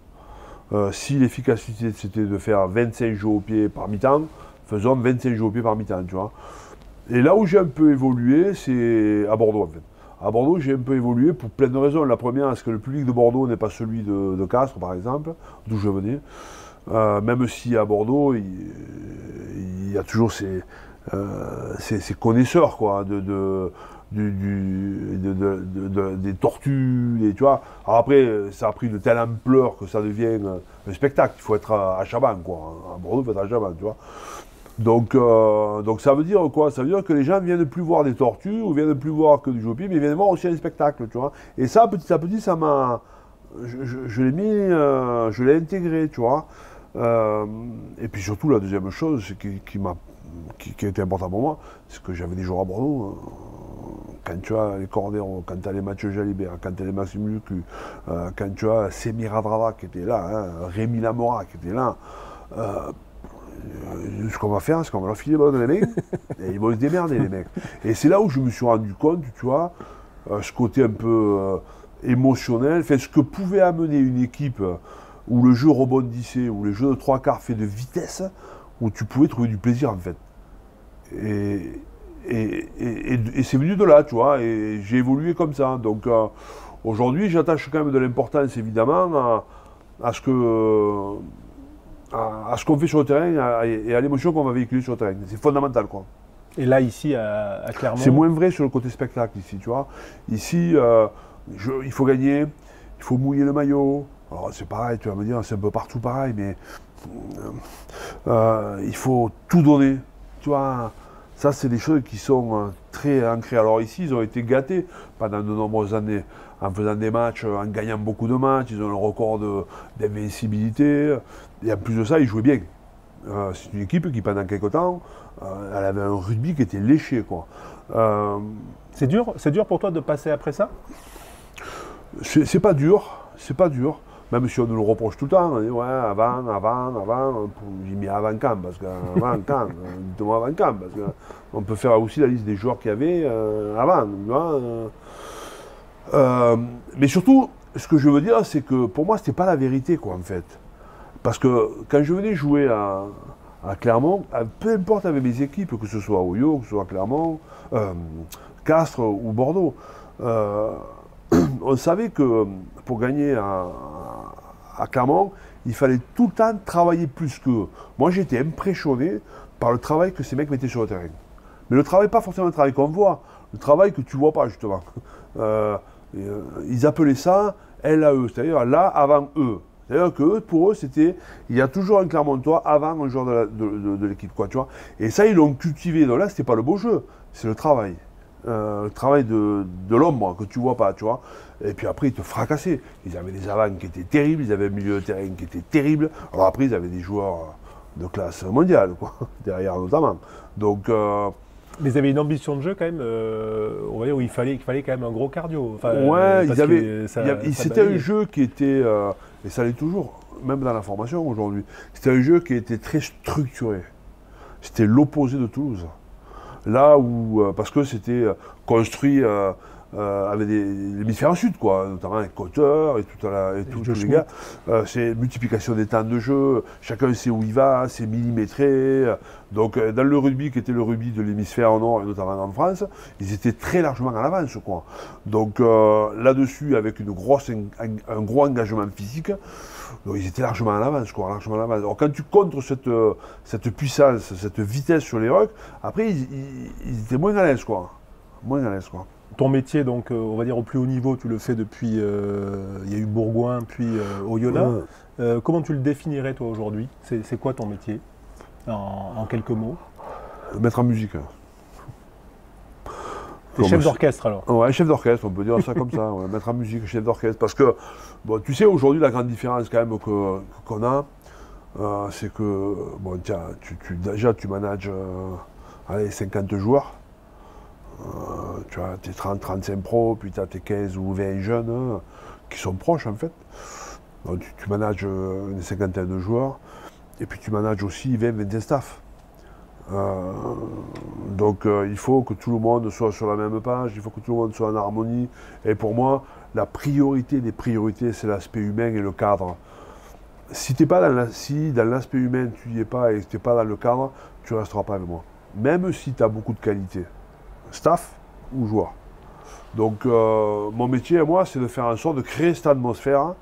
Si l'efficacité c'était de faire 25 jeux au pied par mi-temps, faisons 25 jeux au pied par mi-temps, tu vois. Et là où j'ai un peu évolué, c'est à Bordeaux, en fait. À Bordeaux, j'ai un peu évolué pour plein de raisons. La première, c'est que le public de Bordeaux n'est pas celui de Castres, par exemple, d'où je venais. Même si à Bordeaux, il y a toujours ces connaisseurs quoi, des tortues, tu vois. Alors après, ça a pris de telle ampleur que ça devient un spectacle. Il faut être à Chabannes, quoi. À Bordeaux, il faut être à Chabannes, tu vois. Donc ça veut dire quoi? Ça veut dire que les gens viennent plus voir des tortues ou viennent plus voir que du jockey, mais ils viennent voir aussi un spectacle, tu vois. Et ça, petit à petit, ça m'a... Je l'ai mis, je l'ai intégré, tu vois. Et puis surtout, la deuxième chose qui a été important pour moi, c'est que j'avais des joueurs à Bordeaux. Quand tu as les Cordero, quand tu as les Mathieu Jalibert, quand tu as les Maxime Lucu, quand tu as Semir Adrava qui était là, hein, Rémi Lamora qui était là, ce qu'on va faire, c'est qu'on va leur filer les ballons dans les mains et ils vont se démerder, les mecs. Et c'est là où je me suis rendu compte, tu vois, ce côté un peu émotionnel, fait ce que pouvait amener une équipe où le jeu rebondissait, où le jeu de trois quarts fait de vitesse, où tu pouvais trouver du plaisir en fait. Et c'est venu de là, tu vois, et j'ai évolué comme ça. Donc aujourd'hui, j'attache quand même de l'importance évidemment à ce qu'on fait sur le terrain et à l'émotion qu'on va véhiculer sur le terrain. C'est fondamental, quoi. Et là, ici, à Clermont... C'est moins vrai sur le côté spectacle, ici, tu vois. Ici, il faut gagner, il faut mouiller le maillot. Alors, c'est pareil, tu vas me dire, c'est un peu partout pareil, mais il faut tout donner, tu vois. Ça, c'est des choses qui sont très ancrées. Alors ici, ils ont été gâtés pendant de nombreuses années en faisant des matchs, en gagnant beaucoup de matchs. Ils ont le record d'invincibilité. Et en plus de ça, ils jouaient bien. C'est une équipe qui, pendant quelques temps, elle avait un rugby qui était léché, quoi. C'est dur pour toi de passer après ça? C'est pas dur, c'est pas dur. Même si on nous le reproche tout le temps, on dit ouais, avant, j'ai mis avant quand, parce qu'avant quand, dites-moi avant quand, parce qu'on peut faire aussi la liste des joueurs qu'il y avait avant, tu vois. Mais surtout, ce que je veux dire, c'est que pour moi, c'était pas la vérité, quoi, en fait. Parce que quand je venais jouer à Clermont, peu importe avec mes équipes, que ce soit Oyo, que ce soit Clermont, Castres ou Bordeaux, on savait que pour gagner à Clermont, il fallait tout le temps travailler plus qu'eux. Moi, j'étais impressionné par le travail que ces mecs mettaient sur le terrain. Mais le travail, pas forcément le travail qu'on voit, le travail que tu ne vois pas, justement. Ils appelaient ça LAE, c'est-à-dire là avant eux. C'est-à-dire que pour eux, c'était, il y a toujours un Clermontois avant un joueur de l'équipe, quoi, tu vois. Et ça, ils l'ont cultivé. Donc là, c'était pas le beau jeu, c'est le travail. Le travail de l'homme, que tu vois pas, tu vois. Et puis après, ils te fracassaient. Ils avaient des avants qui étaient terribles, ils avaient un milieu de terrain qui était terrible. Alors après, ils avaient des joueurs de classe mondiale, quoi, derrière notamment. Donc... Mais ils avaient une ambition de jeu quand même, on va dire, où il fallait quand même un gros cardio. Enfin, ouais, c'était un jeu qui était, et ça l'est toujours, même dans la formation aujourd'hui, c'était un jeu qui était très structuré. C'était l'opposé de Toulouse. Là où, parce que c'était construit avec l'hémisphère sud, quoi, notamment avec Coteur et tous les gars. C'est multiplication des temps de jeu, chacun sait où il va, c'est millimétré. Donc dans le rugby, qui était le rugby de l'hémisphère nord, et notamment en France, ils étaient très largement en avance, quoi. Donc là-dessus, avec un gros engagement physique, donc, ils étaient largement en avance, quoi, largement en avance. Alors quand tu contres cette puissance, cette vitesse sur les rucks, après ils étaient moins à l'aise, quoi. Moins à l'aise, quoi. Ton métier, donc, on va dire au plus haut niveau, tu le fais depuis, il y a eu Bourgoin, puis Oyonnax. Comment tu le définirais, toi, aujourd'hui? C'est quoi ton métier, en quelques mots? Mettre en musique. T'es chef d'orchestre, alors? Ouais, chef d'orchestre, on peut dire ça comme ça, ouais, mettre en musique, chef d'orchestre. Parce que, bon, tu sais, aujourd'hui, la grande différence, quand même, qu'on a, c'est que, bon, tiens, déjà, tu manages, 50 joueurs. Tu as tes 30, 35 pros, puis tu as tes 15 ou 20 jeunes qui sont proches en fait. Donc, tu manages une cinquantaine de joueurs et puis tu manages aussi 20-25 staff. Donc il faut que tout le monde soit sur la même page, il faut que tout le monde soit en harmonie. Et pour moi, la priorité des priorités, c'est l'aspect humain et le cadre. Si dans l'aspect humain tu n'y es pas et que tu n'es pas dans le cadre, tu ne resteras pas avec moi. Même si tu as beaucoup de qualité. Staff ou joueur. Donc mon métier à moi, c'est de faire en sorte de créer cette atmosphère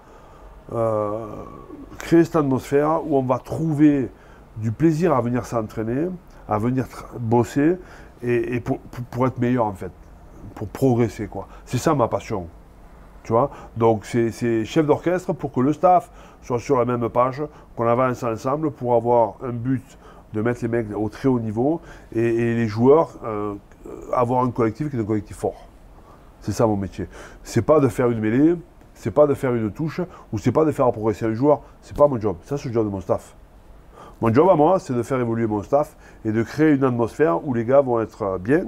créer cette atmosphère où on va trouver du plaisir à venir s'entraîner, à venir bosser et pour être meilleur en fait, pour progresser quoi. C'est ça ma passion. Tu vois, donc c'est chef d'orchestre pour que le staff soit sur la même page, qu'on avance ensemble pour avoir un but de mettre les mecs au très haut niveau et les joueurs avoir un collectif qui est un collectif fort. C'est ça mon métier. C'est pas de faire une mêlée, c'est pas de faire une touche ou c'est pas de faire progresser un joueur. C'est pas mon job. Ça c'est le job de mon staff. Mon job à moi, c'est de faire évoluer mon staff et de créer une atmosphère où les gars vont être bien,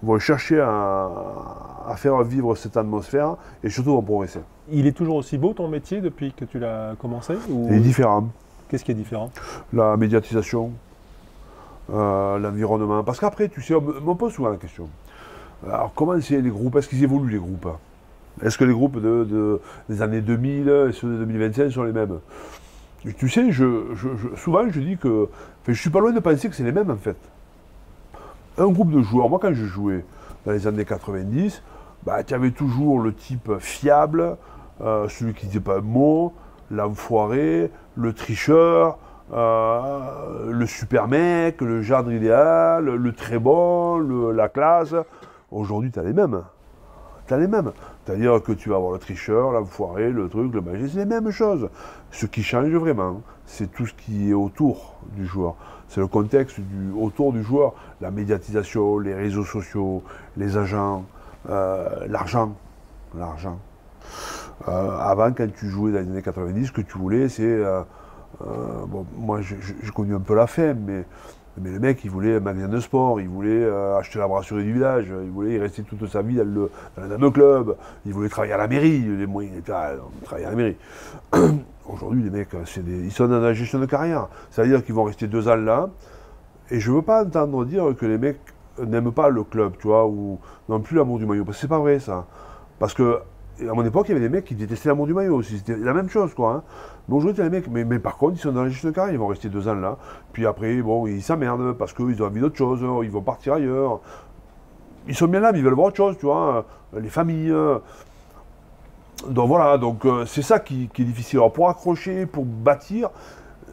vont chercher à faire vivre cette atmosphère et surtout vont progresser. Il est toujours aussi beau ton métier depuis que tu l'as commencé ou... Il est différent. Qu'est-ce qui est différent? La médiatisation, l'environnement. Parce qu'après, tu sais, on me pose souvent la question. Alors comment c'est les groupes? Est-ce qu'ils évoluent les groupes? Est-ce que les groupes des années 2000 et ceux de 2025 sont les mêmes? Et tu sais, souvent je dis que... Enfin, je suis pas loin de penser que c'est les mêmes en fait. Un groupe de joueurs, moi quand je jouais dans les années 90, bah, tu avais toujours le type fiable, celui qui ne disait pas un mot, l'enfoiré, le tricheur, le super mec, le genre idéal, le très bon, la classe. Aujourd'hui, tu as les mêmes. Tu as les mêmes. C'est-à-dire que tu vas avoir le tricheur, l'enfoiré, le truc, le machin, c'est les mêmes choses. Ce qui change vraiment, c'est tout ce qui est autour du joueur. C'est le contexte autour du joueur, la médiatisation, les réseaux sociaux, les agents, l'argent. Avant, quand tu jouais dans les années 90, ce que tu voulais, c'est... bon, moi, j'ai connu un peu la femme, mais le mec, il voulait un magasin de sport, il voulait acheter la brasserie du village, il voulait rester toute sa vie dans le même club, il voulait travailler à la mairie, les moyens étaient à travailler à la mairie. Aujourd'hui, les mecs, ils sont dans la gestion de carrière. C'est-à-dire qu'ils vont rester 2 ans là, et je ne veux pas entendre dire que les mecs n'aiment pas le club, tu vois, ou n'ont plus l'amour du maillot, parce que c'est pas vrai, ça. Parce que, à mon époque, il y avait des mecs qui détestaient l'amour du maillot aussi, c'était la même chose, quoi. Hein. Mais aujourd'hui, les mecs, mais par contre, ils sont dans la gestion de carrière, ils vont rester 2 ans là, puis après, bon, ils s'emmerdent parce qu'ils ont envie d'autre chose, ils vont partir ailleurs. Ils sont bien là, mais ils veulent voir autre chose, tu vois, les familles. Donc voilà, donc c'est ça qui est difficile. Alors pour accrocher, pour bâtir,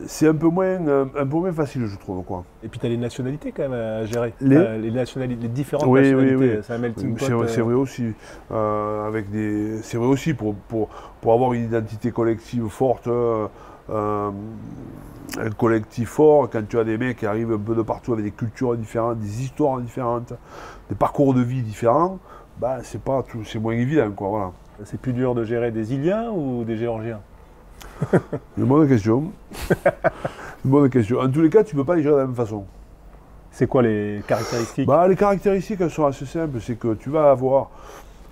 c'est un peu moins facile, je trouve, quoi. Et puis tu as les nationalités quand même à gérer. Les nationalités, les différentes oui, nationalités. oui. C'est un melting pot. C'est vrai aussi. C'est vrai aussi pour avoir une identité collective forte, un collectif fort, quand tu as des mecs qui arrivent un peu de partout avec des cultures différentes, des histoires différentes, des parcours de vie différents, bah c'est moins évident, quoi, voilà. C'est plus dur de gérer des Iliens ou des Géorgiens? Une bonne question. Une bonne question. En tous les cas, tu ne peux pas les gérer de la même façon. C'est quoi les caractéristiques? Bah, les caractéristiques, elles sont assez simples. C'est que tu vas avoir...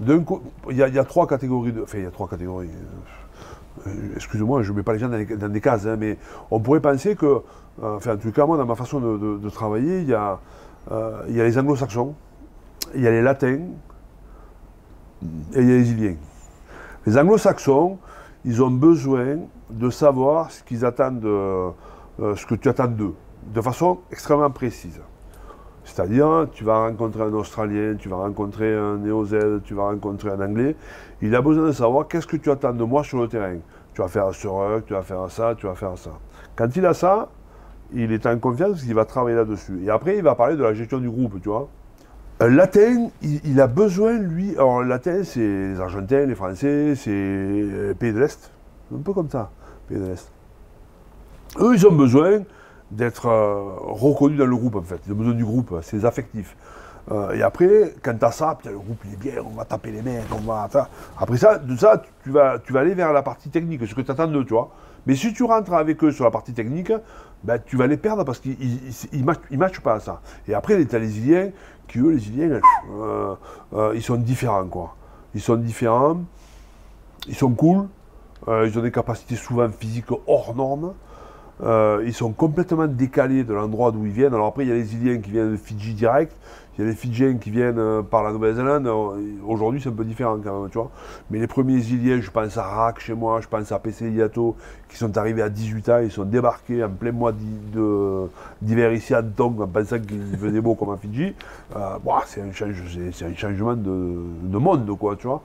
Il y a 3 catégories de... Enfin, il y a 3 catégories. Excusez-moi, je ne mets pas les gens dans des cases, hein, mais on pourrait penser que... enfin, en tout cas, moi, dans ma façon de travailler, il y a les anglo-saxons, il y a les latins et il y a les iliens. Les anglo-saxons, ils ont besoin de savoir ce qu'ils attendent, ce que tu attends d'eux, de façon extrêmement précise. C'est-à-dire, tu vas rencontrer un Australien, tu vas rencontrer un Néo-Zèle, tu vas rencontrer un Anglais. Il a besoin de savoir qu'est-ce que tu attends de moi sur le terrain. Tu vas faire ce ruck, tu vas faire ça, tu vas faire ça. Quand il a ça, il est en confiance parce qu'il va travailler là-dessus. Et après, il va parler de la gestion du groupe, tu vois. Un latin, il a besoin, lui... Alors, le latin, c'est les Argentins, les Français, c'est les pays de l'Est. Un peu comme ça, pays de l'Est. Eux, ils ont besoin d'être reconnus dans le groupe, en fait. Ils ont besoin du groupe, c'est les affectifs. Et après, quand tu as ça, putain, le groupe, il est bien, on va taper les mecs, on va... Après ça, tu vas aller vers la partie technique, ce que tu attends d'eux, tu vois. Mais si tu rentres avec eux sur la partie technique, ben, tu vas les perdre parce qu'ils ne matchent pas à ça. Et après, tu as les Iliens, qui eux, les Iliens, ils sont différents, quoi. Ils sont différents, ils sont cool, ils ont des capacités souvent physiques hors normes, ils sont complètement décalés de l'endroit d'où ils viennent. Alors après, il y a les Iliens qui viennent de Fidji direct, il y a les Fidjiens qui viennent par la Nouvelle-Zélande. Aujourd'hui, c'est un peu différent quand même, tu vois. Mais les premiers Iliens, je pense à Rak chez moi, je pense à PC Yato, qui sont arrivés à 18 ans, ils sont débarqués en plein mois d'hiver ici à Tonga, en pensant qu'il faisait beau comme à Fidji. C'est un changement de monde, quoi, tu vois.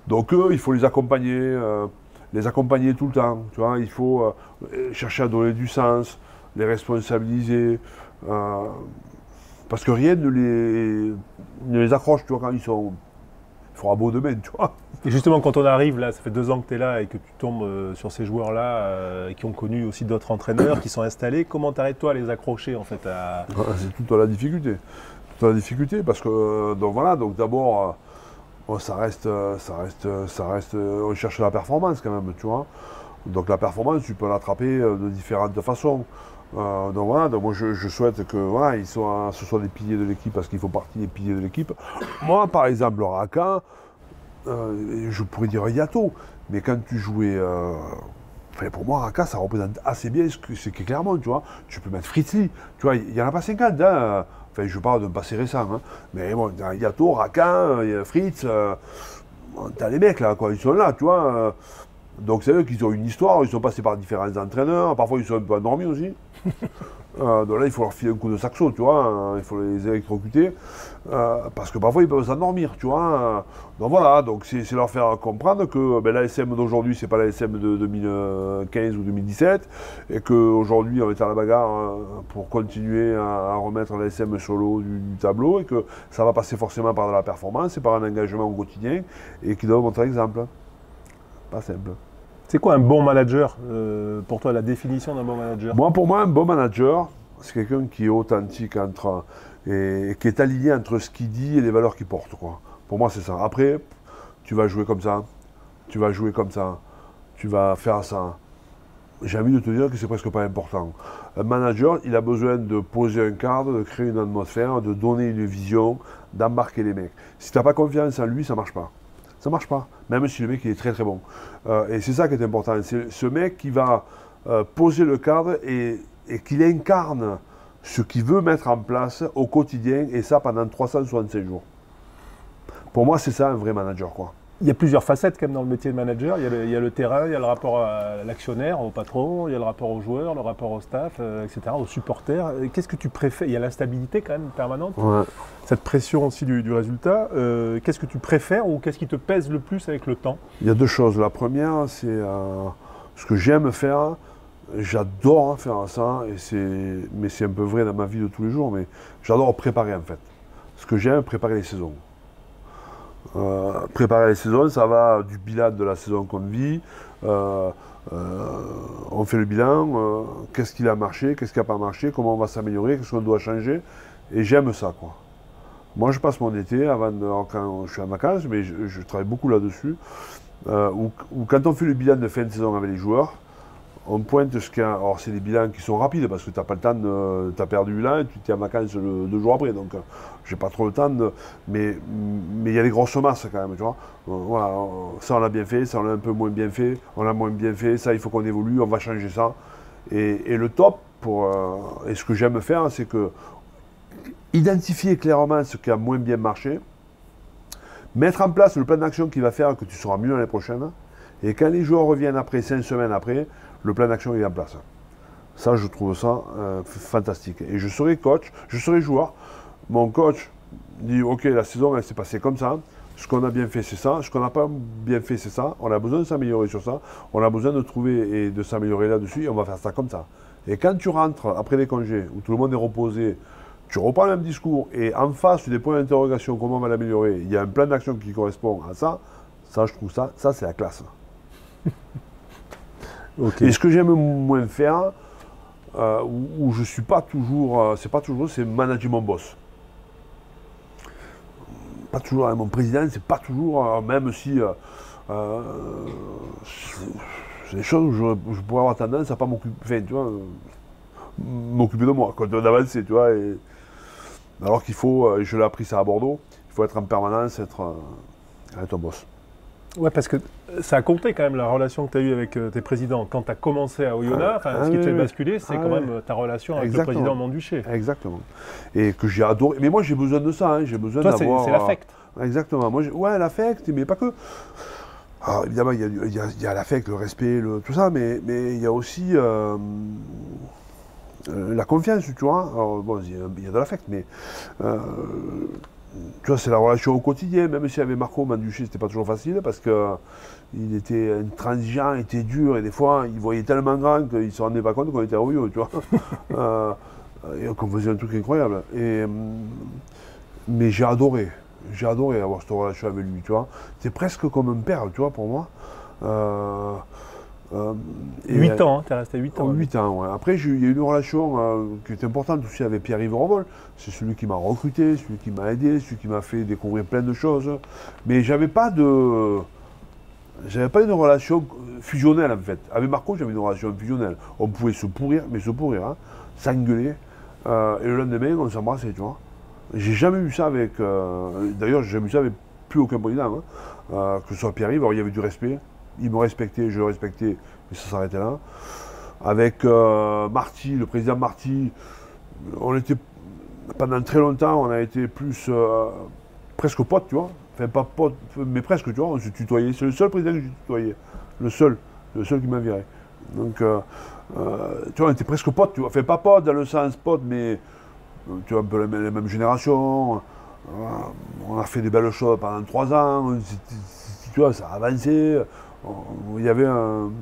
Donc eux, il faut les accompagner. les accompagner tout le temps, tu vois, il faut chercher à donner du sens, les responsabiliser, parce que rien ne les accroche, tu vois, quand ils fera beau demain, tu vois. Et justement, quand on arrive là, ça fait 2 ans que tu es là et que tu tombes sur ces joueurs-là qui ont connu aussi d'autres entraîneurs, qui sont installés, comment t'arrêtes-toi à les accrocher en fait C'est toute la difficulté. Toute la difficulté parce que, donc voilà, donc d'abord, on cherche la performance quand même, tu vois. Donc la performance, tu peux l'attraper de différentes façons. Donc voilà, donc moi je souhaite que voilà, ce soit des piliers de l'équipe parce qu'ils font partie des piliers de l'équipe. Moi, par exemple, Raka, je pourrais dire Yato, mais quand tu jouais, pour moi, Raka, ça représente assez bien ce qu'est Clermont, tu vois. Tu peux mettre Fritzli, tu vois, il n'y en a pas 50, hein. Enfin, je parle d'un passé récent, hein. Mais bon, Yato, Raka, Fritz, t'as les mecs là, quoi, ils sont là, tu vois. Donc c'est eux qui ont une histoire, ils sont passés par différents entraîneurs, parfois ils sont un peu endormis aussi. Donc là il faut leur filer un coup de saxo, tu vois, il faut les électrocuter, parce que parfois ils peuvent s'endormir, tu vois. Donc voilà, donc c'est leur faire comprendre que l'ASM d'aujourd'hui c'est pas l'ASM de 2015 ou 2017, et qu'aujourd'hui on est à la bagarre pour continuer à remettre l'ASM sur le haut du tableau, et que ça va passer forcément par de la performance et par un engagement au quotidien, et qu'ils doivent montrer l'exemple. Pas simple. C'est quoi un bon manager pour toi, la définition d'un bon manager? Pour moi, un bon manager, c'est quelqu'un qui est authentique et qui est aligné entre ce qu'il dit et les valeurs qu'il porte, quoi. Pour moi, c'est ça. Après, tu vas jouer comme ça, tu vas jouer comme ça, tu vas faire ça. J'ai envie de te dire que c'est presque pas important. Un manager, il a besoin de poser un cadre, de créer une atmosphère, de donner une vision, d'embarquer les mecs. Si tu n'as pas confiance en lui, ça ne marche pas. Ça ne marche pas, même si le mec il est très très bon. Et c'est ça qui est important, c'est ce mec qui va poser le cadre et qu'il incarne ce qu'il veut mettre en place au quotidien, et ça pendant 365 jours. Pour moi, c'est ça un vrai manager, quoi. Il y a plusieurs facettes quand même dans le métier de manager. Il y a le terrain, il y a le rapport à l'actionnaire, au patron, il y a le rapport aux joueurs, le rapport au staff, etc., aux supporters. Qu'est-ce que tu préfères? Il y a l'instabilité quand même permanente, ouais. Cette pression aussi du résultat. Qu'est-ce que tu préfères ou qu'est-ce qui te pèse le plus avec le temps? Il y a deux choses. La première, c'est ce que j'aime faire. J'adore faire ça, mais c'est un peu vrai dans ma vie de tous les jours, mais j'adore préparer en fait. Ce que j'aime, préparer les saisons. Préparer les saisons, ça va du bilan de la saison qu'on vit. On fait le bilan, qu'est-ce qui a marché, qu'est-ce qui n'a pas marché, comment on va s'améliorer, qu'est-ce qu'on doit changer. Et j'aime ça, quoi. Moi, je passe mon été, quand je suis en vacances, mais je travaille beaucoup là-dessus, où quand on fait le bilan de fin de saison avec les joueurs, on pointe ce qu'il y a. Alors, c'est des bilans qui sont rapides parce que tu n'as pas le temps tu as perdu là et tu t'es en vacances 2 jours après. Donc, j'ai pas trop le temps. Mais il y a des grosses masses quand même, tu vois. Voilà, ça, on l'a bien fait, ça, on l'a un peu moins bien fait, on l'a moins bien fait, ça, il faut qu'on évolue, on va changer ça. Et le top, et ce que j'aime faire, c'est que identifier clairement ce qui a moins bien marché, mettre en place le plan d'action qui va faire que tu seras mieux l'année prochaine. Et quand les joueurs reviennent après, 5 semaines après, le plan d'action est en place. Ça, je trouve ça fantastique. Et je serai coach, je serai joueur. Mon coach dit, ok, la saison, elle s'est passée comme ça. Ce qu'on a bien fait, c'est ça. Ce qu'on n'a pas bien fait, c'est ça. On a besoin de s'améliorer sur ça. On a besoin de trouver et de s'améliorer là-dessus. Et on va faire ça comme ça. Et quand tu rentres après les congés, où tout le monde est reposé, tu reprends le même discours. Et en face des points d'interrogation, comment on va l'améliorer, il y a un plan d'action qui correspond à ça. Ça, je trouve ça c'est la classe. Okay. Et ce que j'aime moins faire, où je suis pas toujours, c'est manager mon boss. Pas toujours avec mon président, c'est pas toujours, même si c'est des choses où je pourrais avoir tendance à pas m'occuper, enfin, tu vois, m'occuper de moi, d'avancer, tu vois. Alors qu'il faut, je l'ai appris ça à Bordeaux, il faut être en permanence, être avec ton boss. Ouais, parce que ça a compté quand même la relation que tu as eue avec tes présidents. Quand tu as commencé à Oyonnax, ce qui te fait basculer, c'est quand même ta relation avec le président Montduché. Exactement. Et que j'ai adoré. Mais moi, j'ai besoin de ça. Hein. J'ai besoin d'avoir. C'est l'affect. Exactement. Moi, l'affect, mais pas que. Alors, évidemment, il y a l'affect, le respect, tout ça, mais il y a aussi la confiance, tu vois. Alors, bon, il y a de l'affect, mais tu vois, c'est la relation au quotidien. Même si avec Marco Manducci, c'était pas toujours facile parce que il était intransigeant, il était dur et des fois, il voyait tellement grand qu'il ne se rendait pas compte qu'on était orgueilleux, tu vois. Et qu'on faisait un truc incroyable. Mais j'ai adoré avoir cette relation avec lui, tu vois. C'est presque comme un père, tu vois, pour moi. 8 ans, hein, tu es resté 8 ans. 8 ans, ouais. Après, il y a eu une relation qui est importante aussi avec Pierre-Yves Revol. C'est celui qui m'a recruté, celui qui m'a aidé, celui qui m'a fait découvrir plein de choses. Mais j'avais pas une relation fusionnelle, en fait. Avec Marco, j'avais une relation fusionnelle. On pouvait se pourrir, hein, s'engueuler. Et le lendemain, on s'embrassait, tu vois. J'ai jamais eu ça avec... D'ailleurs, j'ai jamais eu ça avec plus aucun président. Hein. Que ce soit Pierre-Yves, alors il y avait du respect. Il me respectait, je le respectais, mais ça s'arrêtait là. Avec Marty, le président Marty, on était... Pendant très longtemps, on a été plus... presque potes, tu vois. Enfin, pas potes, mais presque, tu vois. On se tutoyait. C'est le seul président que je tutoyais. Le seul qui m'a viré. Donc, tu vois, on était presque potes, tu vois. Enfin, pas potes dans le sens potes, mais... Tu vois, un peu les mêmes générations. On a fait des belles choses pendant 3 ans. Tu vois, ça a avancé. Il y avait une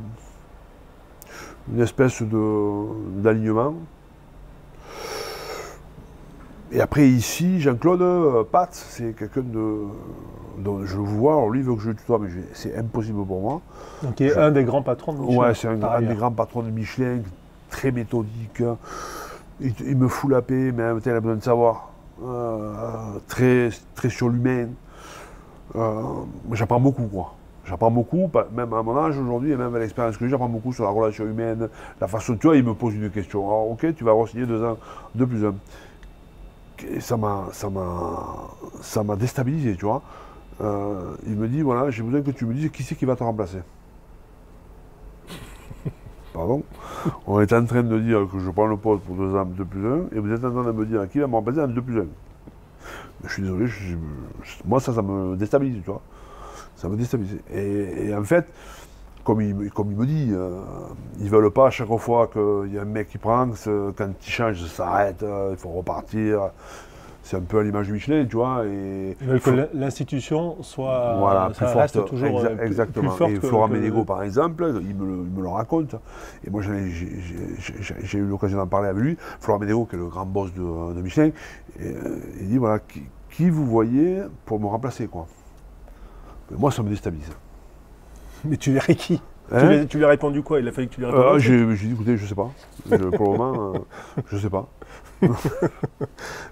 espèce d'alignement. Et après, ici, Jean-Claude Pat, c'est quelqu'un dont je le vois. Alors, lui, il veut que je le tutoie, mais c'est impossible pour moi. Donc, il est un des grands patrons de Michelin. Ouais, c'est un des grands patrons de Michelin, très méthodique. Il me fout la paix, mais en même temps, il a besoin de savoir. Très sur l'humain. J'apprends beaucoup, quoi. J'apprends beaucoup, même à mon âge aujourd'hui, et même à l'expérience que j'ai, j'apprends beaucoup sur la relation humaine, la façon, tu vois, il me pose une question. Alors, ok, tu vas re-signer 2 ans, 2 plus 1. Et ça m'a déstabilisé, tu vois. Il me dit, voilà, j'ai besoin que tu me dises qui c'est qui va te remplacer. Pardon. On est en train de dire que je prends le poste pour 2 ans, 2 plus 1, et vous êtes en train de me dire qui va me remplacer en 2 plus 1. Je suis désolé, moi ça me déstabilise, tu vois. Ça me déstabilise. Et en fait, comme il me dit, ils ne veulent pas à chaque fois qu'il y a un mec qui prend, quand il change, ça s'arrête, il faut repartir. C'est un peu à l'image du Michelin, tu vois. Ils veulent que l'institution soit voilà, plus forte, reste toujours exactement. plus forte et Florent Ménégo, par exemple, il me le raconte. Et moi, j'ai eu l'occasion d'en parler avec lui. Florent Ménégo, qui est le grand boss de Michelin, il dit, voilà, qui vous voyez pour me remplacer, quoi. Mais moi, ça me déstabilise. Mais tu verrais qui? Hein? Tu lui as répondu quoi? Il a fallu que tu lui répondes. J'ai dit, écoutez, je sais pas. Pour le moment, je sais pas.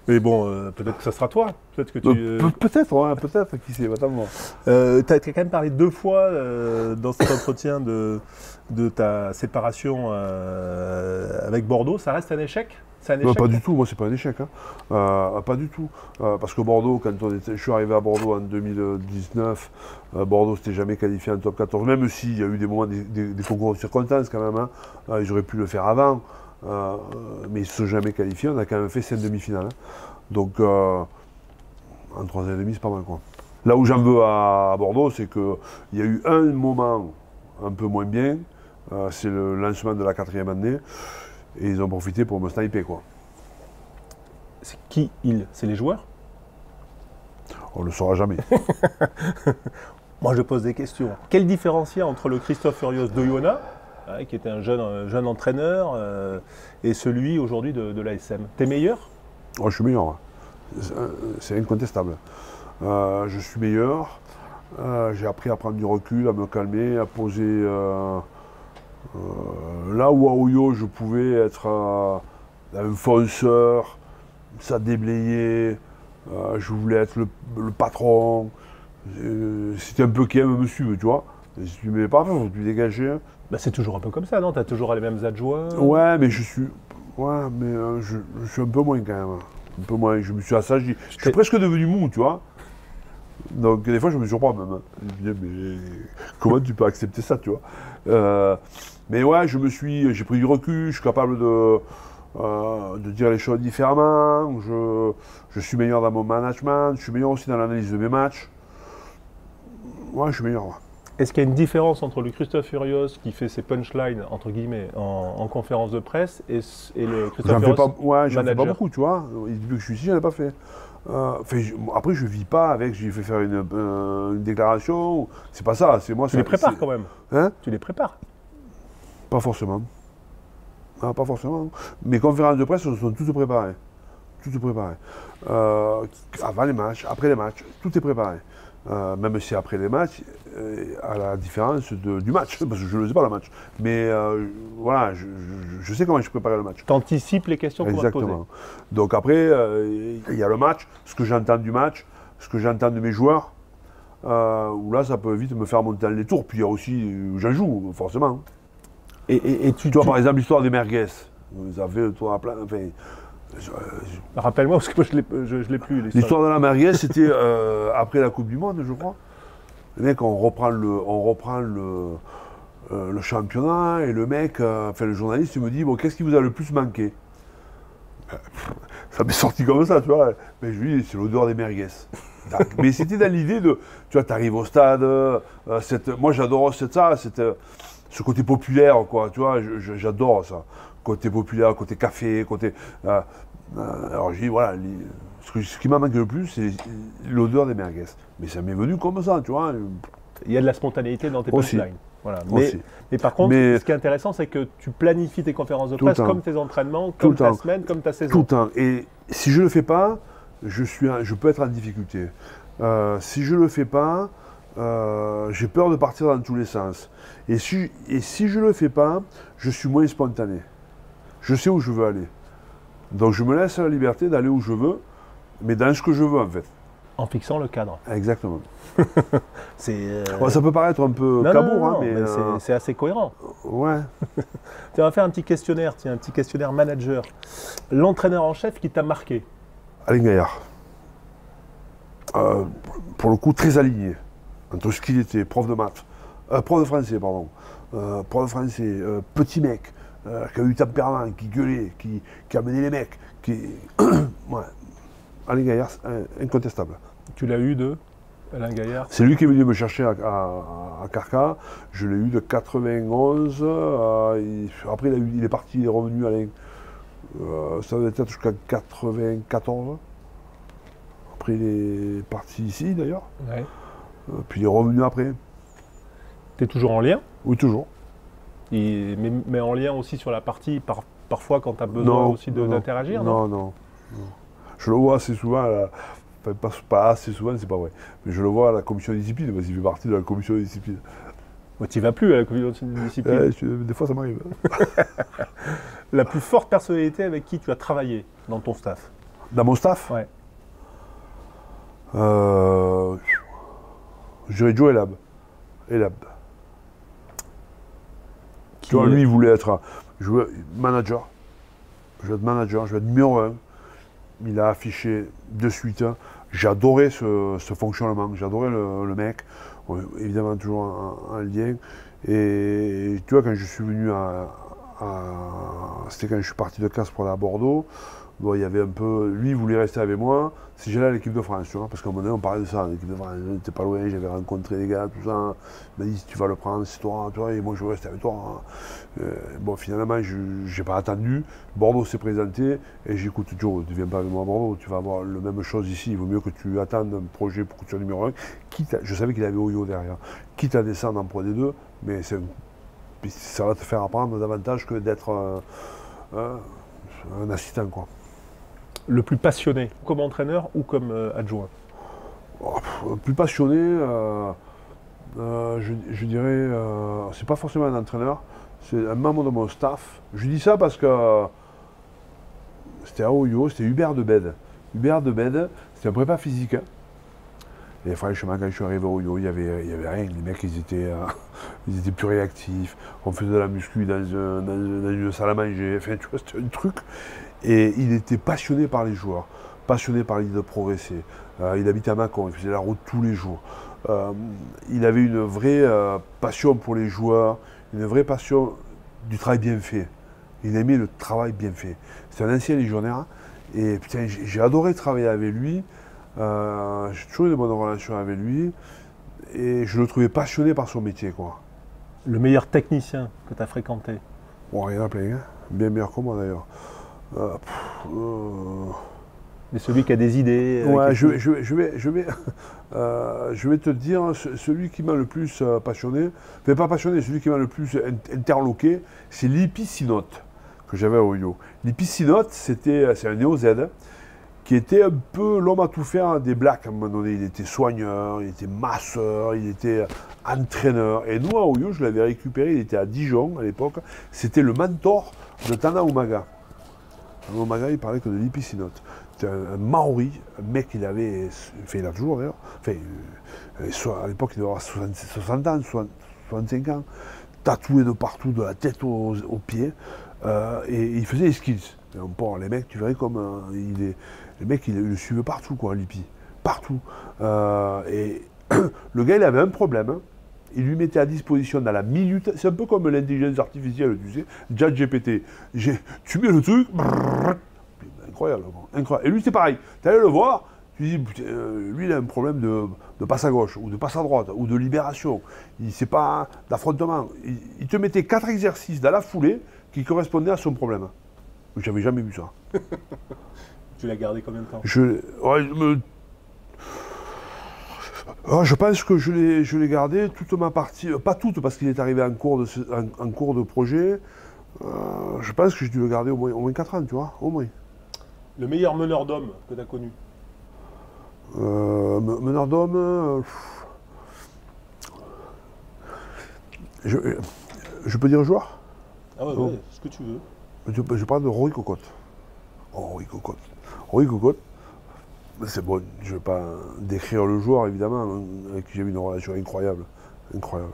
Mais bon, peut-être que ça sera toi. Peut-être que tu. Peut-être, ouais, peut-être, qui sait, attends moi. Tu as quand même parlé 2 fois dans cet entretien de ta séparation avec Bordeaux. Ça reste un échec? Pas du tout, moi c'est pas un échec. Hein. Pas du tout. Parce que Bordeaux, je suis arrivé à Bordeaux en 2019, Bordeaux s'était jamais qualifié en top 14, même s'il y a eu des moments, des concours de circonstances quand même. Hein. Ils auraient pu le faire avant, mais ils ne se sont jamais qualifiés. On a quand même fait 5 demi-finales. Hein. Donc en 3 ans et demi, c'est pas mal, quoi. Là où j'en veux à Bordeaux, c'est qu'il y a eu un moment un peu moins bien, c'est le lancement de la 4e année. Et ils ont profité pour me sniper, quoi. C'est qui ils? C'est les joueurs? On ne le saura jamais. Moi, je pose des questions. Quelle différence il y a entre le Christophe Furios d'Oyonnax, qui était un jeune entraîneur, et celui aujourd'hui de l'ASM? T'es meilleur? Oh, je suis meilleur. C'est incontestable. Je suis meilleur. J'ai appris à prendre du recul, à me calmer, à poser... là où à Oyo, je pouvais être un fonceur, ça déblayait, je voulais être le patron. C'était un peu qui aime me suivre, tu vois. Et si tu ne m'aimais pas, il faut que tu dégages. Bah, c'est toujours un peu comme ça, non? Tu as toujours les mêmes adjoints? Ouais, mais je suis un peu moins quand même. Un peu moins, je me suis assagi. Je suis presque devenu mou, tu vois. Donc des fois, je me surprends même. Je me dis, mais comment tu peux accepter ça, tu vois? Mais ouais, j'ai pris du recul, je suis capable de dire les choses différemment, je suis meilleur dans mon management, je suis meilleur aussi dans l'analyse de mes matchs. Ouais, je suis meilleur. Ouais. Est-ce qu'il y a une différence entre le Christophe Furios qui fait ses punchlines, entre guillemets, en conférence de presse et le Christophe Furios j'en fais pas beaucoup, tu vois. Depuis que je suis ici, je n'en ai pas fait. Après, je vis pas avec, j'ai fait faire une déclaration. C'est pas ça. C'est moi. Tu les prépares quand même. Hein? Tu les prépares. Pas forcément. Ah, pas forcément. Mes conférences de presse sont toutes préparées. Toutes préparées. Avant les matchs, après les matchs, tout est préparé. Même si après les matchs, à la différence du match, parce que je ne sais pas le match. Mais voilà, je sais comment je préparais le match. Tu anticipes les questions qu'on va te poser. Exactement. Donc après, il y a le match, ce que j'entends du match, ce que j'entends de mes joueurs, où là, ça peut vite me faire monter dans les tours. Puis il y a aussi, j'en joue, forcément. Et tu vois, par exemple, l'histoire des merguez. Vous avez le tour à plein. Enfin, rappelle-moi, parce que moi, je l'ai plus. L'histoire de la merguez, c'était après la Coupe du Monde, je crois. Le mec, on reprend le championnat, et le mec, le journaliste, il me dit, bon, qu'est-ce qui vous a le plus manqué? Ça m'est sorti comme ça, tu vois. Mais je lui dis, c'est l'odeur des merguez. Mais c'était dans l'idée de, tu vois, tu arrives au stade, moi j'adore ce côté populaire, quoi, tu vois, j'adore ça. Côté populaire, côté café, côté... alors je dis, voilà, ce qui m'a manqué le plus, c'est l'odeur des merguez. Mais ça m'est venu comme ça, tu vois. Il y a de la spontanéité dans tes punchlines. Voilà. Mais par contre, ce qui est intéressant, c'est que tu planifies tes conférences de presse comme tes entraînements, comme ta semaine, comme ta saison. Tout le temps. Et si je ne le fais pas, je peux être en difficulté. Si je ne le fais pas, j'ai peur de partir dans tous les sens. Et si je ne le fais pas, je suis moins spontané. Je sais où je veux aller. Donc je me laisse la liberté d'aller où je veux, mais dans ce que je veux en fait. En fixant le cadre. Exactement. Ouais, ça peut paraître un peu cabourg, mais c'est assez cohérent. Ouais. On va faire un petit questionnaire, un petit questionnaire manager. L'entraîneur en chef qui t'a marqué? Alain Gaillard. Pour le coup, très aligné. Entre ce qu'il était, prof de maths, prof de français, pardon. Prof de français, petit mec, qui a eu du tempérament, qui gueulait, qui amenait les mecs. Ouais. Alain Gaillard, incontestable. Tu l'as eu de Alain Gaillard? C'est lui qui est venu me chercher à Carca. Je l'ai eu de 91. Après, il est parti, il est revenu, Alain. Ça devait être jusqu'à 94. Après, il est parti ici, d'ailleurs. Ouais. Puis il est revenu après. Tu es toujours en lien? Oui, toujours. Mais en lien aussi sur la partie, parfois quand tu as besoin aussi d'interagir? Non. Je le vois assez souvent, pas assez souvent, c'est pas vrai. Mais je le vois à la commission de discipline, parce qu'il fait partie de la commission de discipline. Tu n'y vas plus à la commission de discipline? Des fois, ça m'arrive. La plus forte personnalité avec qui tu as travaillé dans ton staff? Dans mon staff? Ouais. Je dirais Joe Elab. Tu vois, lui, il voulait être manager. Je veux être manager, je veux être numéro 1. Il a affiché de suite. J'adorais ce fonctionnement, j'adorais le mec. Évidemment, toujours en lien. Et tu vois, quand je suis venu c'était quand je suis parti de Castres pour aller à Bordeaux. Bon, il y avait un peu... Lui, il voulait rester avec moi si j'allais à l'équipe de France, tu vois, parce qu'à un moment donné, on parlait de ça, l'équipe de France. J'étais pas loin, j'avais rencontré des gars, tout ça. Il m'a dit, si tu vas le prendre, c'est toi, et moi, je veux rester avec toi. Bon, finalement, je n'ai pas attendu. Bordeaux s'est présenté, et j'écoute Joe, ne viens pas avec moi à Bordeaux, tu vas avoir la même chose ici. Il vaut mieux que tu attendes un projet pour que tu sois numéro 1. Je savais qu'il avait Oyo derrière. Quitte à descendre en Pro D2, mais ça va te faire apprendre davantage que d'être un assistant, quoi. Le plus passionné, comme entraîneur ou comme adjoint? Le plus passionné, je dirais, c'est pas forcément un entraîneur, c'est un membre de mon staff. Je dis ça parce que c'était à Oyo, c'était Hubert Debède. Hubert Debède, c'était un prépa physique. Hein. Et franchement, quand je suis arrivé à Oyo, il y avait rien. Les mecs, ils étaient plus réactifs. On faisait de la muscu dans une salle à manger. Enfin, tu vois, c'était un truc. Et il était passionné par les joueurs, passionné par l'idée de progresser. Il habitait à Mâcon, il faisait la route tous les jours. Il avait une vraie passion pour les joueurs, une vraie passion du travail bien fait. Il aimait le travail bien fait. C'est un ancien légionnaire. Et putain, j'ai adoré travailler avec lui. J'ai toujours eu de bonnes relations avec lui. Et je le trouvais passionné par son métier, quoi. Le meilleur technicien que tu as fréquenté? Bon, il y en a plein, hein. Bien meilleur que moi d'ailleurs. Mais celui qui a des idées. Ouais, je vais te dire, celui qui m'a le plus passionné, enfin pas passionné, celui qui m'a le plus interloqué, c'est Lippi Sinotte, que j'avais à Oyo. Lippi Sinotte, c'est un néo-Z, qui était un peu l'homme à tout faire des Blacks à un moment donné. Il était soigneur, il était masseur, il était entraîneur. Et nous, à Oyo, je l'avais récupéré, il était à Dijon à l'époque. C'était le mentor de Tana Umaga. Tana Umaga, il parlait que de Lippi Sinotte. C'était un Maori, un mec, il avait, enfin il a toujours d'ailleurs, enfin, à l'époque il devait avoir 60 ans, 65 ans, tatoué de partout, de la tête aux pieds, et il faisait les skills. Et les mecs, tu verrais comme les mecs, ils le suivaient partout, quoi, Lippi, partout. Et le gars, il avait un problème, hein. Il lui mettait à disposition dans la minute, c'est un peu comme l'intelligence artificielle, tu sais, ChatGPT. Tu mets le truc, incroyable, incroyable. Et lui, c'est pareil. Tu allais le voir, tu dis, lui, il a un problème de passe à gauche, ou de passe à droite, ou de libération. Il ne sait pas d'affrontement. Il te mettait 4 exercices dans la foulée qui correspondaient à son problème. J'avais jamais vu ça. Tu l'as gardé combien de temps? Je pense que je l'ai gardé toute ma partie, pas toute, parce qu'il est arrivé en cours de projet. Je pense que j'ai dû le garder au moins 4 ans, tu vois, au moins. Le meilleur meneur d'hommes que tu as connu? Meneur d'hommes. Je peux dire joueur? Ah ouais, ce que tu veux. Je parle de Rory Cocotte. Oh, Rory Cocotte. Rory Cocotte, c'est bon, je ne vais pas décrire le joueur, évidemment, avec qui j'ai eu une relation incroyable. Incroyable.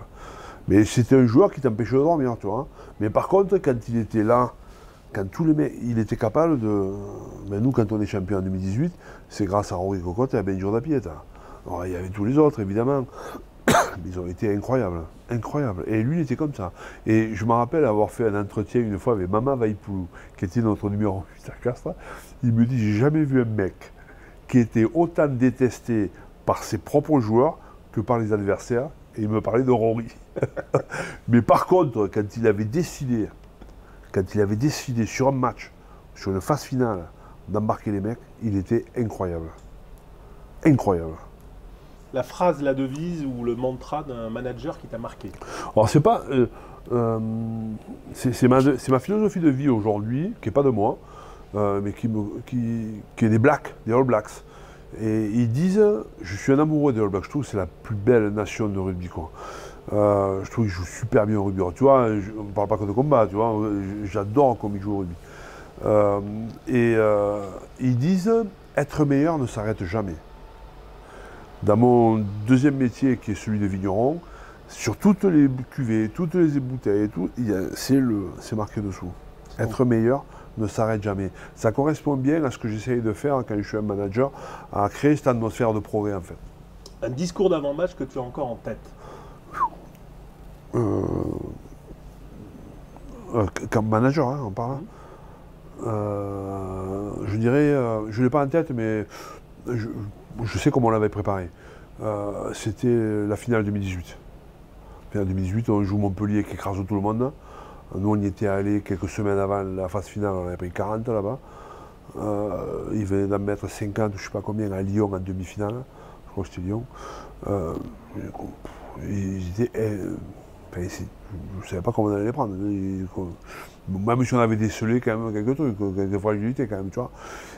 Mais c'était un joueur qui t'empêchait de dormir, tu vois. Mais par contre, quand il était là, quand tous les mecs, il était capable de... Ben nous, quand on est champion en 2018, c'est grâce à Rory Cocotte et à Benjour Dapieta. Alors, il y avait tous les autres, évidemment. Mais ils ont été incroyables, incroyables. Et lui, il était comme ça. Et je me rappelle avoir fait un entretien une fois avec Mama Vaipoulou, qui était notre numéro 8 à Castres. Il me dit, j'ai jamais vu un mec qui était autant détesté par ses propres joueurs que par les adversaires. Et il me parlait de Rory. Mais par contre, quand il avait décidé sur un match, sur une phase finale, d'embarquer les mecs, il était incroyable. Incroyable. La phrase, la devise ou le mantra d'un manager qui t'a marqué? Alors c'est pas... c'est ma philosophie de vie aujourd'hui, qui n'est pas de moi, mais qui est des Blacks, des All Blacks. Et ils disent, je suis un amoureux des All Blacks, je trouve que c'est la plus belle nation de rugby, quoi. Je trouve qu'ils jouent super bien au rugby. Alors, tu vois, on ne parle pas que de combat, tu vois, j'adore comme ils jouent au rugby. Ils disent, être meilleur ne s'arrête jamais. Dans mon deuxième métier, qui est celui de vigneron, sur toutes les cuvées, toutes les bouteilles, c'est marqué dessous. Être meilleur ne s'arrête jamais. Ça correspond bien à ce que j'essaye de faire quand je suis un manager, à créer cette atmosphère de progrès, en fait. Un discours d'avant-match que tu as encore en tête? Comme manager, hein, on parle. Je dirais, je ne l'ai pas en tête, mais je sais comment on l'avait préparé. C'était la finale 2018. En 2018, on joue Montpellier qui écrase tout le monde. Nous, on y était allés quelques semaines avant la phase finale, on avait pris 40 là-bas. Ils venaient d'en mettre 50, je ne sais pas combien, à Lyon en demi-finale. Je crois que c'était Lyon. Ils étaient... je ne savais pas comment on allait les prendre. Même si on avait décelé quand même quelques trucs, quelques fragilités quand même, tu vois.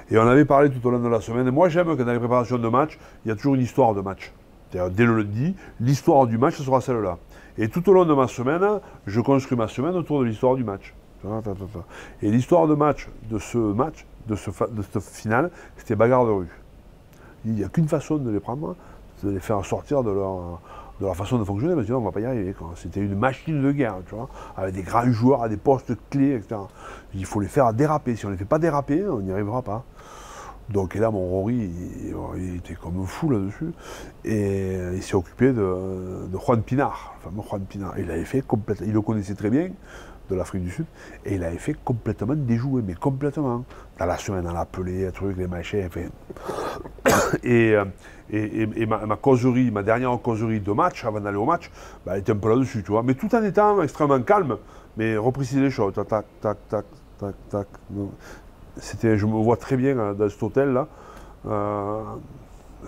Et on avait parlé tout au long de la semaine. Et moi, j'aime que dans les préparations de match, il y a toujours une histoire de match. Dès le lundi, l'histoire du match, ce sera celle-là. Et tout au long de ma semaine, je construis ma semaine autour de l'histoire du match. Et l'histoire de match, de cette finale, c'était bagarre de rue. Il n'y a qu'une façon de les prendre, c'est de les faire sortir de leur façon de fonctionner, parce que sinon on ne va pas y arriver. C'était une machine de guerre, tu vois, avec des grands joueurs à des postes clés, etc. Il faut les faire déraper. Si on ne les fait pas déraper, on n'y arrivera pas. Donc, et là, mon Rory, il était comme un fou là-dessus. Et il s'est occupé de Juan Pinar, le fameux Juan Pinar. Il l'avait fait complètement, il le connaissait très bien, de l'Afrique du Sud, et il l'avait fait complètement déjouer, mais complètement. Dans la semaine, on l'appelait, truc, les machins, enfin. Et ma causerie, ma dernière causerie de match, avant d'aller au match, elle était un peu là-dessus, tu vois. Mais tout en étant extrêmement calme, mais repréciser les choses, tac, tac, tac, tac, tac. je me vois très bien dans cet hôtel-là.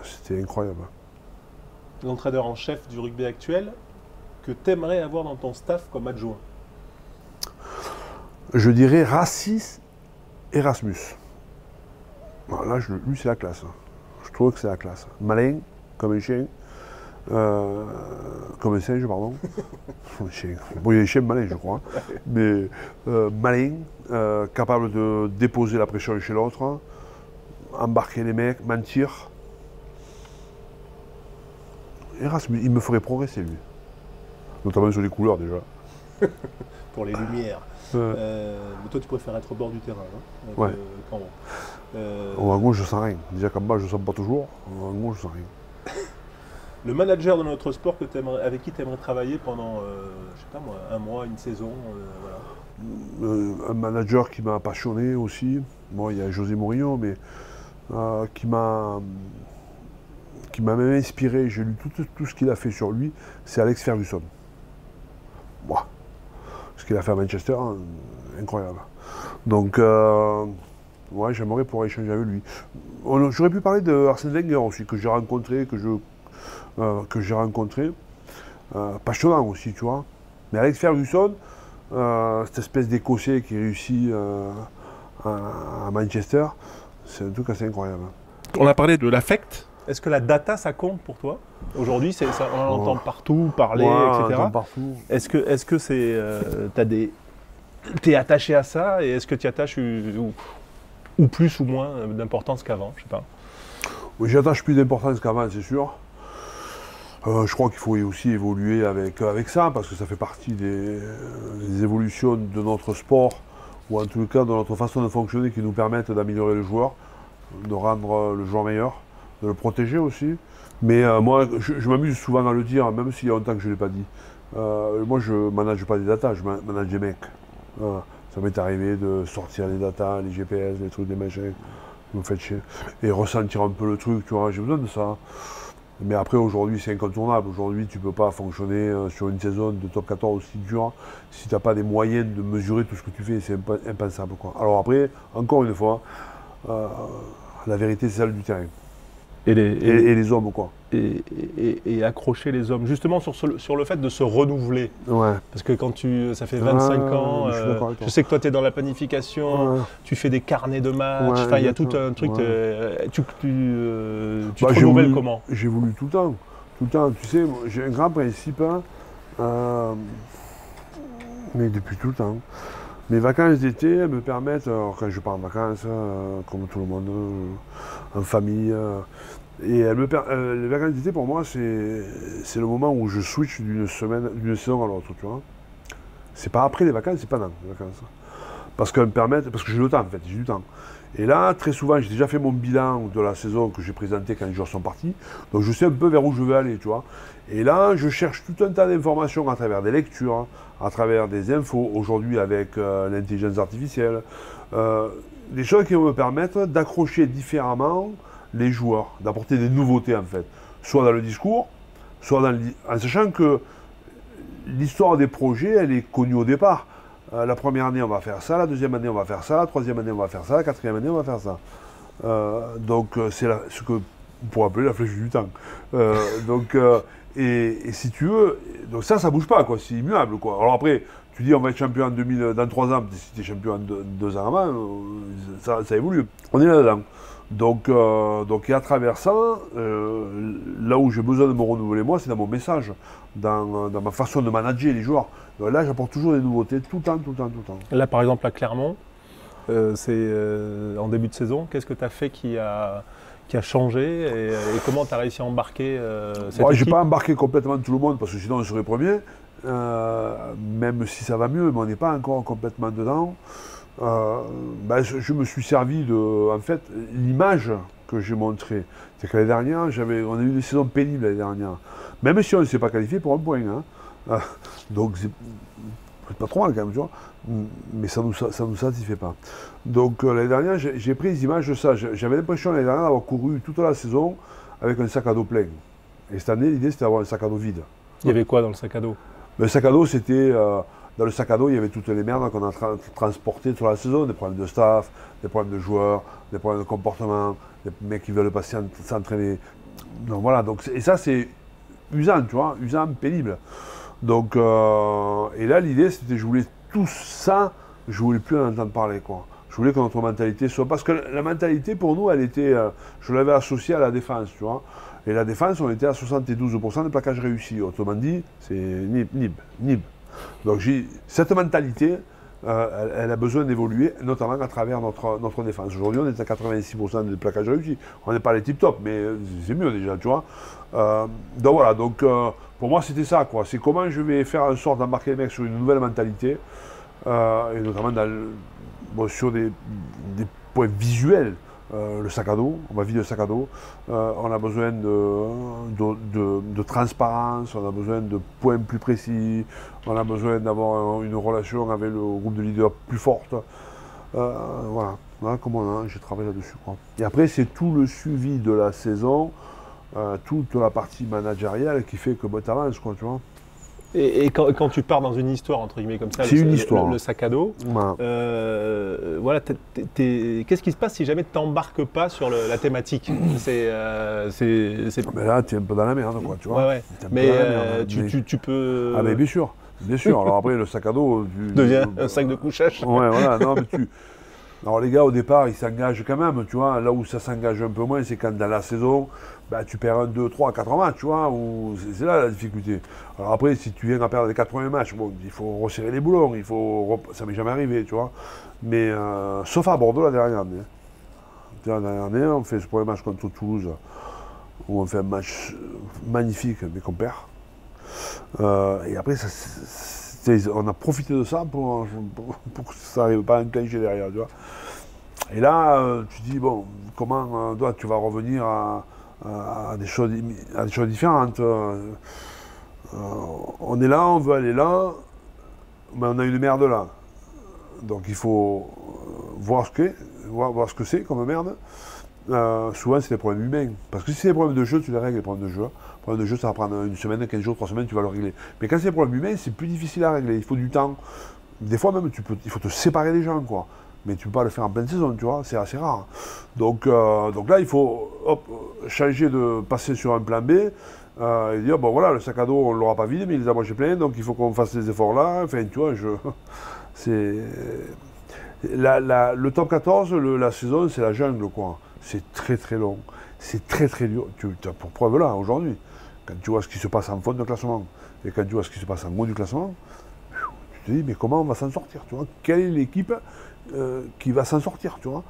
C'était incroyable. L'entraîneur en chef du rugby actuel que tu aimerais avoir dans ton staff comme adjoint? Je dirais Rassis Erasmus. Là, lui, c'est la classe. Je trouve que c'est la classe. Malin, comme un chien. Comme un singe, pardon. Bon, il y a des chiens malins, je crois. Mais malin, capable de déposer la pression chez l'autre, embarquer les mecs, mentir. Erasmus, il me ferait progresser, lui. Notamment sur les couleurs, déjà. Pour les lumières. Mais toi, tu préfères être au bord du terrain, hein, Ouais. En En gauche, je sens rien. Déjà qu'en bas, je sens pas toujours. En gauche, je sens rien. Le manager de notre sport avec qui tu aimerais travailler pendant, je sais pas moi, un mois, une saison, voilà. Un manager qui m'a passionné aussi. Bon, il y a José Mourinho, mais qui m'a même inspiré. J'ai lu tout ce qu'il a fait sur lui. C'est Alex Ferguson. Wow. Ce qu'il a fait à Manchester, hein, incroyable. Donc, ouais, j'aimerais pouvoir échanger avec lui. J'aurais pu parler de Arsène Wenger aussi, que j'ai rencontré, passionnant aussi, tu vois. Mais Alex Ferguson, cette espèce d'Écossais qui réussit à Manchester, c'est un truc assez incroyable. On a parlé de l'affect. Est-ce que la data, ça compte pour toi? Aujourd'hui, on en entend partout parler, etc. On entend partout. Est-ce que c'est, t'es attaché à ça, et est-ce que tu y attaches ou plus ou moins d'importance qu'avant? Je sais pas. Oui, j'attache plus d'importance qu'avant, c'est sûr. Je crois qu'il faut aussi évoluer avec ça, parce que ça fait partie des évolutions de notre sport, ou en tout cas de notre façon de fonctionner, qui nous permettent d'améliorer le joueur, de rendre le joueur meilleur, de le protéger aussi. Mais moi, je m'amuse souvent à le dire, même s'il y a longtemps que je ne l'ai pas dit. Moi, je ne manage pas des datas, je manage des mecs. Ça m'est arrivé de sortir les datas, les GPS, les trucs, les machins. Vous me faites chier. Et ressentir un peu le truc, tu vois, j'ai besoin de ça. Mais après, aujourd'hui, c'est incontournable. Aujourd'hui, tu ne peux pas fonctionner sur une saison de top 14 aussi dure si tu n'as pas des moyens de mesurer tout ce que tu fais. C'est impensable, quoi. Alors après, encore une fois, la vérité, c'est celle du terrain. Et les hommes, quoi. Et accrocher les hommes, justement sur le fait de se renouveler. Ouais. Parce que quand ça fait 25 ans, je sais que toi tu es dans la planification, tu fais des carnets de matchs, il y a tout un truc, tu te renouvelles comment? J'ai voulu tout le temps. Tout le temps, tu sais, j'ai un grand principe, mais depuis tout le temps. Mes vacances d'été me permettent, quand je pars en vacances, comme tout le monde, en famille, et les vacances d'été pour moi c'est le moment où je switch d'une saison à l'autre, tu vois. C'est pas après les vacances, c'est pendant les vacances. Parce que j'ai le temps en fait, j'ai du temps. Et là, très souvent, j'ai déjà fait mon bilan de la saison que j'ai présenté quand les joueurs sont partis. Donc je sais un peu vers où je veux aller, tu vois. Et là, je cherche tout un tas d'informations à travers des lectures, à travers des infos, aujourd'hui avec l'intelligence artificielle. Des choses qui vont me permettre d'accrocher différemment les joueurs, d'apporter des nouveautés en fait. Soit dans le discours, soit en sachant que l'histoire des projets, elle est connue au départ. La première année, on va faire ça, la deuxième année, on va faire ça, la troisième année, on va faire ça, la quatrième année, on va faire ça. Donc, c'est ce que on pourrait appeler la flèche du temps. Et si tu veux, donc ça bouge pas, quoi, c'est immuable, quoi. Alors après, tu dis, on va être champion dans 3 ans, si tu es champion en 2 ans avant, ça évolue. On est là-dedans. Donc, et à travers ça, là où j'ai besoin de me renouveler moi, c'est dans mon message, dans ma façon de manager les joueurs. Donc là, j'apporte toujours des nouveautés, tout le temps. Là, par exemple, à Clermont, c'est en début de saison, qu'est-ce que tu as fait qui a changé et comment tu as réussi à embarquer cette équipe? Je n'ai pas embarqué complètement tout le monde, parce que sinon on serait premier, même si ça va mieux, mais on n'est pas encore complètement dedans. Je me suis servi de, en fait, l'image que j'ai montrée. C'est que l'année dernière, on a eu des saisons pénibles l'année dernière. Même si on ne s'est pas qualifié pour un point. Hein. Donc c'est pas trop mal quand même, tu vois. Mais ça nous satisfait pas. Donc l'année dernière, j'ai pris les images de ça. J'avais l'impression l'année dernière d'avoir couru toute la saison avec un sac à dos plein. Et cette année, l'idée c'était d'avoir un sac à dos vide. Il y avait quoi dans le sac à dos? Le sac à dos, c'était dans le sac à dos, il y avait toutes les merdes qu'on a transportées sur la saison, des problèmes de staff, des problèmes de joueurs, des problèmes de comportement, des mecs qui veulent pas s'entraîner. Donc voilà, et ça c'est usant, tu vois, usant, pénible. Donc, et là l'idée c'était, je voulais tout ça, je voulais plus en entendre parler, quoi. Je voulais que notre mentalité soit... Parce que la mentalité pour nous, elle était, je l'avais associée à la défense, tu vois. Et la défense, on était à 72% de plaquage réussi. Autrement dit, c'est nib. Donc cette mentalité, elle a besoin d'évoluer, notamment à travers notre défense. Aujourd'hui, on est à 86% de plaquage réussi. On n'est pas les tip-top, mais c'est mieux déjà, tu vois. Donc voilà, pour moi, c'était ça, quoi. C'est comment je vais faire en sorte d'embarquer les mecs sur une nouvelle mentalité, et notamment sur des points visuels. Le sac à dos, on va vider le sac à dos, on a besoin de transparence, on a besoin de points plus précis, on a besoin d'avoir une relation avec le groupe de leaders plus forte. Voilà comment j'ai travaillé là-dessus, quoi. Et après, c'est tout le suivi de la saison, toute la partie managériale qui fait que tu avances, quoi, tu vois. Et quand tu pars dans une histoire, entre guillemets, comme ça, le sac à dos, voilà, qu'est-ce qui se passe si jamais tu t'embarques pas sur la thématique? Mais là, tu es un peu dans la merde, quoi, tu vois. Ouais. Mais tu peux... Ah mais bien sûr. Alors après, le sac à dos... devient un sac de couchage. Ouais, voilà, non, mais Alors les gars, au départ, ils s'engagent quand même, tu vois. Là où ça s'engage un peu moins, c'est quand dans la saison, tu perds 1, 2, 3, 4 matchs, tu vois. C'est là la difficulté. Alors après, si tu viens à perdre les 80 matchs, bon, il faut resserrer les boulons, ça m'est jamais arrivé, tu vois. Mais sauf à Bordeaux la dernière année. La dernière année, on fait ce premier match contre Toulouse, où on fait un match magnifique, mais qu'on perd. Et après, on a profité de ça pour que ça n'arrive pas à enclencher derrière, tu vois. Et là, tu dis, bon, comment toi, tu vas revenir à des choses différentes. On est là, on veut aller là, mais on a une merde là. Donc il faut voir ce que c'est comme merde. Souvent, c'est des problèmes humains. Parce que si c'est des problèmes de jeu, tu les règles, les problèmes de jeu. Les problèmes de jeu, ça va prendre 1 semaine, 15 jours, 3 semaines, tu vas le régler. Mais quand c'est des problèmes humains, c'est plus difficile à régler. Il faut du temps. Des fois même, il faut te séparer des gens, quoi. Mais tu ne peux pas le faire en pleine saison, tu vois, c'est assez rare. Donc là, il faut changer de passer sur un plan B et dire, bon voilà, le sac à dos, on ne l'aura pas vidé, mais il les a mangés plein, donc il faut qu'on fasse ces efforts-là. Enfin, tu vois, le top 14, la saison, c'est la jungle, quoi. C'est très très long, c'est très très dur. Tu as pour preuve là, aujourd'hui, quand tu vois ce qui se passe en fond de classement et quand tu vois ce qui se passe en haut du classement, tu te dis, mais comment on va s'en sortir, tu vois? Quelle est l'équipe qui va s'en sortir, tu vois?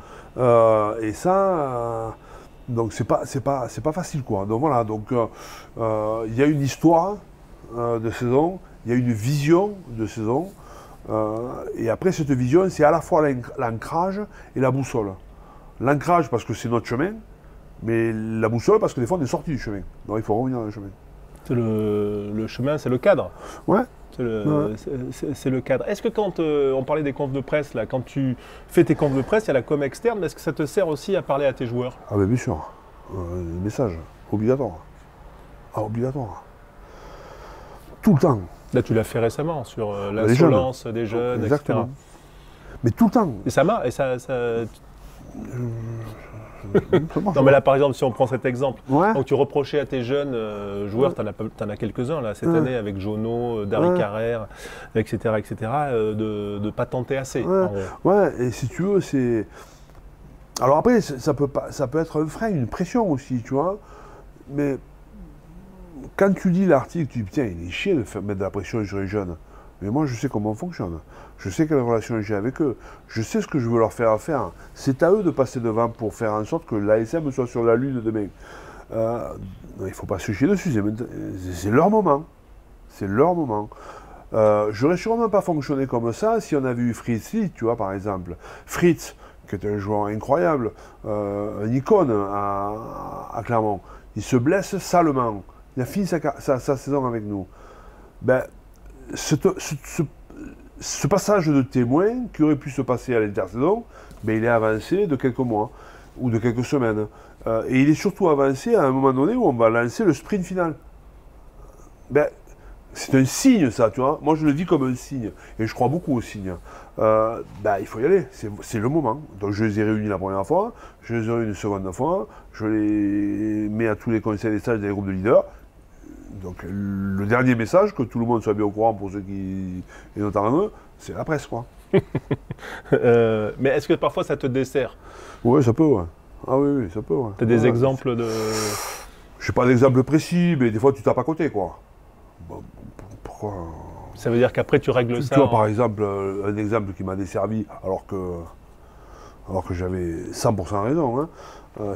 Et ça, donc c'est pas facile, quoi. Donc voilà, il y a une histoire de saison, il y a une vision de saison, et après cette vision, c'est à la fois l'ancrage et la boussole. L'ancrage parce que c'est notre chemin, mais la boussole parce que des fois on est sorti du chemin. Donc il faut revenir dans le chemin. Le chemin, c'est le cadre. Ouais. C'est le cadre. Est-ce que quand on parlait des confs de presse, là, quand tu fais tes confs de presse, il y a la com externe, mais est-ce que ça te sert aussi à parler à tes joueurs? Ah ben bien sûr. Le message, obligatoire. Ah, obligatoire. Tout le temps. Là, tu l'as fait récemment sur l'insolence des jeunes, exactement. etc. Mais tout le temps. Et ça marche. Non mais là par exemple si on prend cet exemple, donc tu reprochais à tes jeunes joueurs, tu en as quelques-uns là cette année avec Jono, Dari Carrère, etc. de ne pas tenter assez. Ouais, et si tu veux c'est... Alors après ça peut être un frein, une pression aussi, tu vois, mais quand tu lis l'article, tu dis putain il est chier de mettre de la pression sur les jeunes. Mais moi, je sais comment on fonctionne. Je sais quelle relation j'ai avec eux. Je sais ce que je veux leur faire faire. C'est à eux de passer devant pour faire en sorte que l'ASM soit sur la lune demain. Il ne faut pas se chier dessus. C'est leur moment. C'est leur moment. J'aurais sûrement pas fonctionné comme ça si on avait eu Fritz Lee, tu vois, par exemple. Fritz, qui est un joueur incroyable, un icône à Clermont. Il se blesse salement. Il a fini sa saison avec nous. Ben, ce passage de témoin qui aurait pu se passer à l'intersaison, ben il est avancé de quelques mois ou de quelques semaines. Et il est surtout avancé à un moment donné où on va lancer le sprint final. Ben, c'est un signe, ça, tu vois. Moi, je le vis comme un signe. Et je crois beaucoup aux signes. Il faut y aller. C'est le moment. Donc, je les ai réunis la première fois. Je les ai réunis une seconde fois. Je les mets à tous les conseils des sages des groupes de leaders. Donc, le dernier message, que tout le monde soit bien au courant pour ceux qui... Et notamment eux, c'est la presse, quoi. Mais est-ce que parfois ça te dessert? Oui, ça peut, ouais. Ah oui, ça peut, ouais. Tu as des exemples de... Je n'ai pas d'exemple précis, mais des fois, tu tapes à côté, quoi. Bon, pourquoi... Ça veut dire qu'après, tu règles ça. Tu vois, par exemple, un exemple qui m'a desservi, alors que j'avais 100% raison, hein,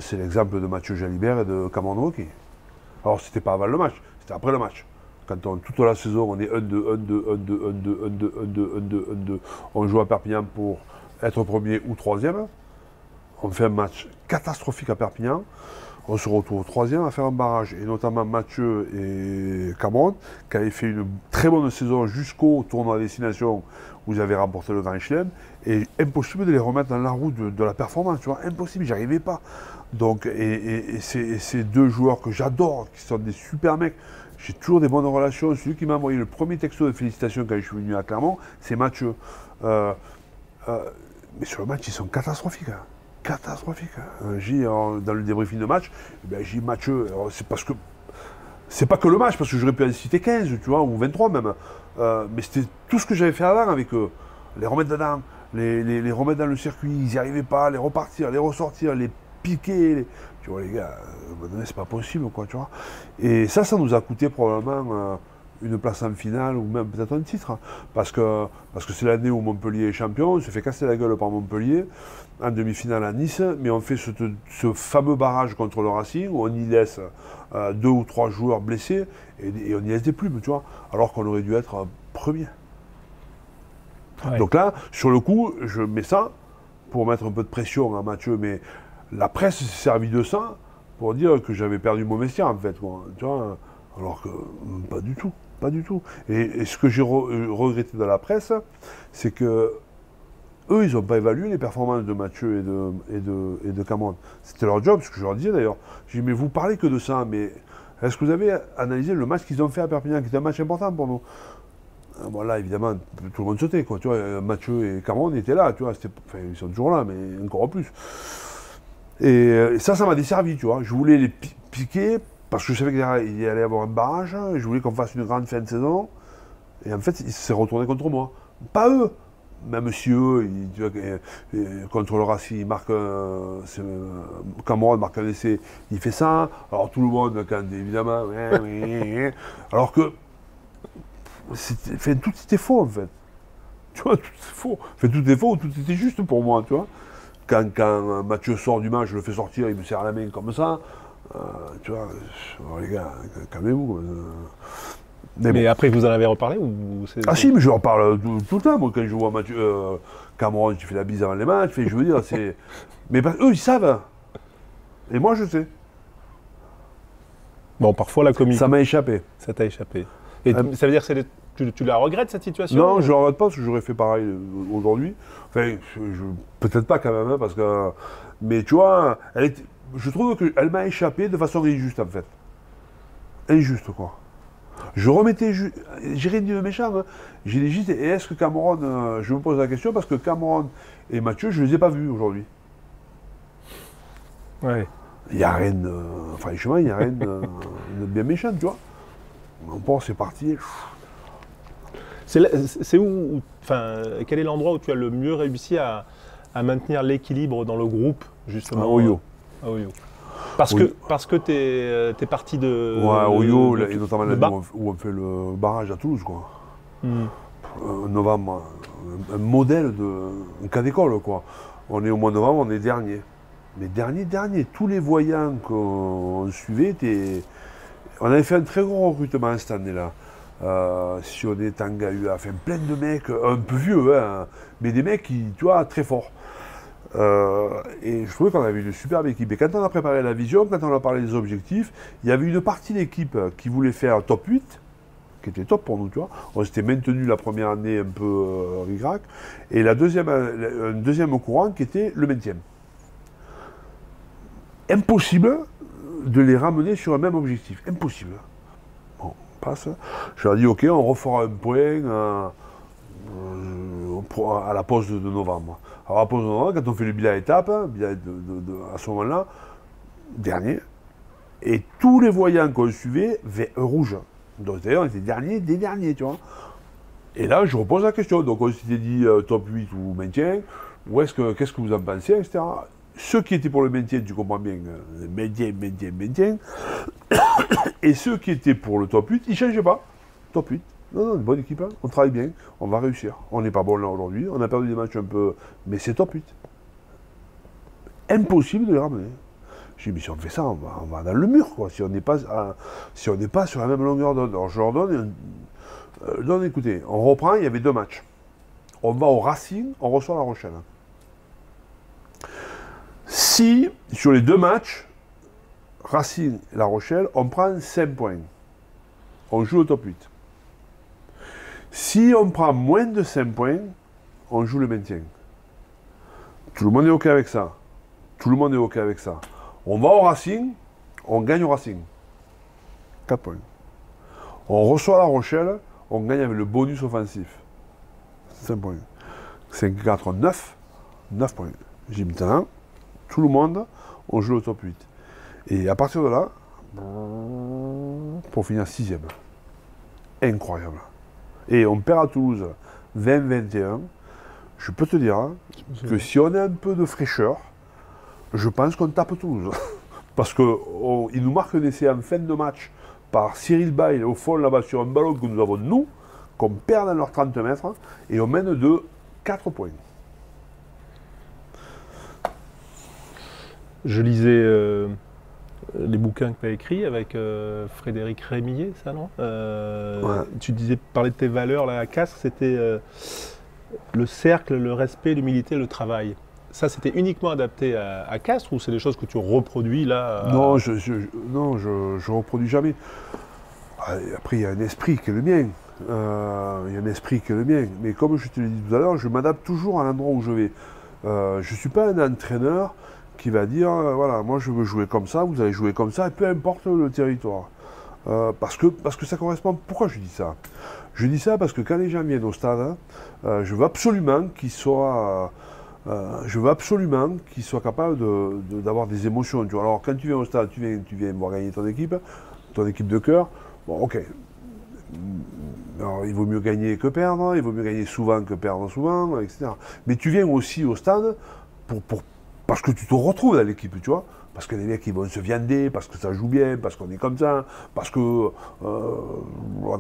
c'est l'exemple de Mathieu Jalibert et de Cameron Wauquiez. Alors, c'était pas avant le match, c'était après le match. Quand toute la saison, on est 1-2, 1-2, 1-2, 1-2, 1-2, 1-2, 1-2, 1-2. On joue à Perpignan pour être premier ou troisième. On fait un match catastrophique à Perpignan. On se retrouve troisième à faire un barrage. Et notamment Mathieu et Cameron, qui avaient fait une très bonne saison jusqu'au tournoi à destination où ils avaient remporté le Grand Chelem. Et impossible de les remettre dans la roue de la performance, tu vois. Impossible, j'y arrivais pas. Donc, ces deux joueurs que j'adore, qui sont des super mecs, j'ai toujours des bonnes relations. Celui qui m'a envoyé le premier texto de félicitations quand je suis venu à Clermont, c'est Mathieu. Mais sur le match, ils sont catastrophiques. Hein. Catastrophiques. Dans le débriefing de match, j'ai dit Mathieu, c'est parce que. C'est pas que le match, parce que j'aurais pu en citer 15, tu vois, ou 23 même. Mais c'était tout ce que j'avais fait avant avec eux. Les remettre dedans, les remettre dans le circuit, ils n'y arrivaient pas, les repartir, les ressortir, les piquer. Tu vois, les gars, à un moment donné, c'est pas possible, quoi, tu vois. Et ça nous a coûté probablement une place en finale ou même peut-être un titre. Parce que c'est l'année où Montpellier est champion, on se fait casser la gueule par Montpellier, en demi-finale à Nice, mais on fait ce fameux barrage contre le Racing où on y laisse 2 ou 3 joueurs blessés et on y laisse des plumes, tu vois, alors qu'on aurait dû être premier. Ouais. Donc là, sur le coup, je mets ça pour mettre un peu de pression à Mathieu, mais la presse s'est servie de ça pour dire que j'avais perdu mon vestiaire, en fait, quoi, tu vois, alors que pas du tout, pas du tout. Et ce que j'ai regretté dans la presse, c'est que eux, ils n'ont pas évalué les performances de Mathieu et de Cameron. C'était leur job, ce que je leur disais d'ailleurs. J'ai dit, mais vous parlez que de ça, mais est-ce que vous avez analysé le match qu'ils ont fait à Perpignan, qui était un match important pour nous? Bon, là, évidemment, tout le monde sautait, quoi. Tu vois, Mathieu et Cameron étaient là, tu vois. Enfin, ils sont toujours là, mais encore plus. Et ça m'a desservi, tu vois. Je voulais les piquer, parce que je savais qu'il allait y avoir un barrage. Je voulais qu'on fasse une grande fin de saison. Et en fait, il s'est retourné contre moi. Pas eux. Même si eux, contre le Racing, ils marquent Cameron marque un essai, il fait ça. Alors tout le monde, quand évidemment, alors que tout était faux en fait. Tu vois, tout était faux. Tout est faux, tout était juste pour moi, tu vois. Quand Mathieu sort du match, je le fais sortir, il me serre la main comme ça. Tu vois, les gars, calmez-vous. Mais après, vous en avez reparlé ou Ah si, mais je leur parle tout le temps. Moi, quand je vois Mathieu, Cameron qui fait la bise avant les matchs, je veux dire, c'est... Mais eux, ils savent. Et moi, je sais. Bon, parfois, la communication... Ça m'a échappé. Ça t'a échappé. Et ça veut dire que tu la regrettes, cette situation? Non, je ne la regrette pas, parce que j'aurais fait pareil aujourd'hui. Enfin, peut-être pas quand même, hein, parce que... Mais tu vois, je trouve qu'elle m'a échappé de façon injuste, en fait. Injuste, quoi. Je remettais, j'ai rien dit de méchant, hein. J'ai dit juste, et est-ce que Cameron, je me pose la question, parce que Cameron et Mathieu, je ne les ai pas vus aujourd'hui. Ouais. Il n'y a rien de, franchement, il n'y a rien de bien méchant, tu vois. Bon, c'est parti. C'est où, quel est l'endroit où tu as le mieux réussi à maintenir l'équilibre dans le groupe, justement? À Oyo. À Oyo. Parce que t'es parti de... Ouais, Oyo, et notamment l'année où on fait le barrage à Toulouse, quoi. Novembre, un modèle un cas d'école, quoi. On est au mois de novembre, on est dernier. Mais dernier. Tous les voyants qu'on suivait étaient... On avait fait un très gros recrutement cette année-là. Sioné, Tangaua, enfin plein de mecs, un peu vieux, hein, mais des mecs qui, tu vois, très forts. Et je trouvais qu'on avait une superbe équipe. Et quand on a préparé la vision, quand on a parlé des objectifs, il y avait une partie de l'équipe qui voulait faire top 8, qui était top pour nous, tu vois. On s'était maintenu la première année un peu ric-rac. Et un deuxième au courant qui était le maintien. Impossible de les ramener sur un même objectif. Impossible. Bon, passe. Je leur ai dit, ok, on refera un point à la pause de novembre. Alors à la pause de novembre, quand on fait le bilan étape, à ce moment-là, dernier, et tous les voyants qu'on suivait, rouge. Donc d'ailleurs, on était dernier des derniers, tu vois. Et là, je repose la question. Donc on s'était dit top 8 ou maintien, qu'est-ce que vous en pensez, etc. Ceux qui étaient pour le maintien, tu comprends bien, maintien. Et ceux qui étaient pour le top 8, ils ne changeaient pas. Top 8. Non, une bonne équipe, hein. On travaille bien, on va réussir. On n'est pas bon là aujourd'hui, on a perdu des matchs un peu, mais c'est top 8. Impossible de les ramener. J'ai dit, mais si on fait ça, on va dans le mur, quoi, si on n'est pas sur la même longueur d'onde. Alors je leur donne, écoutez, on reprend, il y avait 2 matchs. On va au Racing, on reçoit La Rochelle. Si, sur les 2 matchs, Racing et La Rochelle, on prend 5 points, on joue au top 8. Si on prend moins de 5 points, on joue le maintien. Tout le monde est OK avec ça. Tout le monde est OK avec ça. On va au Racing, on gagne au Racing. 4 points. On reçoit La Rochelle, on gagne avec le bonus offensif. 5 points. 5, 4, 9. 9 points. J'ai mis maintenant, tout le monde, on joue au top 8. Et à partir de là, pour finir 6e. Incroyable. Et on perd à Toulouse 20-21. Je peux te dire que si on a un peu de fraîcheur, je pense qu'on tape Toulouse. Parce qu'ils nous marquent un essai en fin de match par Cyril Bail au fond là-bas sur un ballon que nous avons nous, qu'on perd dans leurs 30 mètres, et on mène de 4 points. Je lisais les bouquins que tu as écrits avec Frédéric Rémillet, ça non Ouais. Tu parlais de tes valeurs là, à Castres, c'était le cercle, le respect, l'humilité, le travail. Ça, c'était uniquement adapté à Castres ou c'est des choses que tu reproduis là Non, je reproduis jamais. Après, il y a un esprit qui est le mien. Mais comme je te l'ai dit tout à l'heure, je m'adapte toujours à l'endroit où je vais. Je ne suis pas un entraîneur qui va dire, voilà, moi je veux jouer comme ça, vous allez jouer comme ça, et peu importe le territoire. Parce que ça correspond. Pourquoi je dis ça? Je dis ça parce que quand les gens viennent au stade, je veux absolument qu'ils soient capables d'avoir des émotions. Tu vois. Alors quand tu viens au stade, tu viens voir gagner ton équipe de cœur. Bon, ok. Alors, il vaut mieux gagner que perdre, il vaut mieux gagner souvent que perdre souvent, etc. Mais tu viens aussi au stade parce que tu te retrouves dans l'équipe, tu vois. Parce que les mecs ils vont se viander, parce que ça joue bien, parce qu'on est comme ça, parce qu'on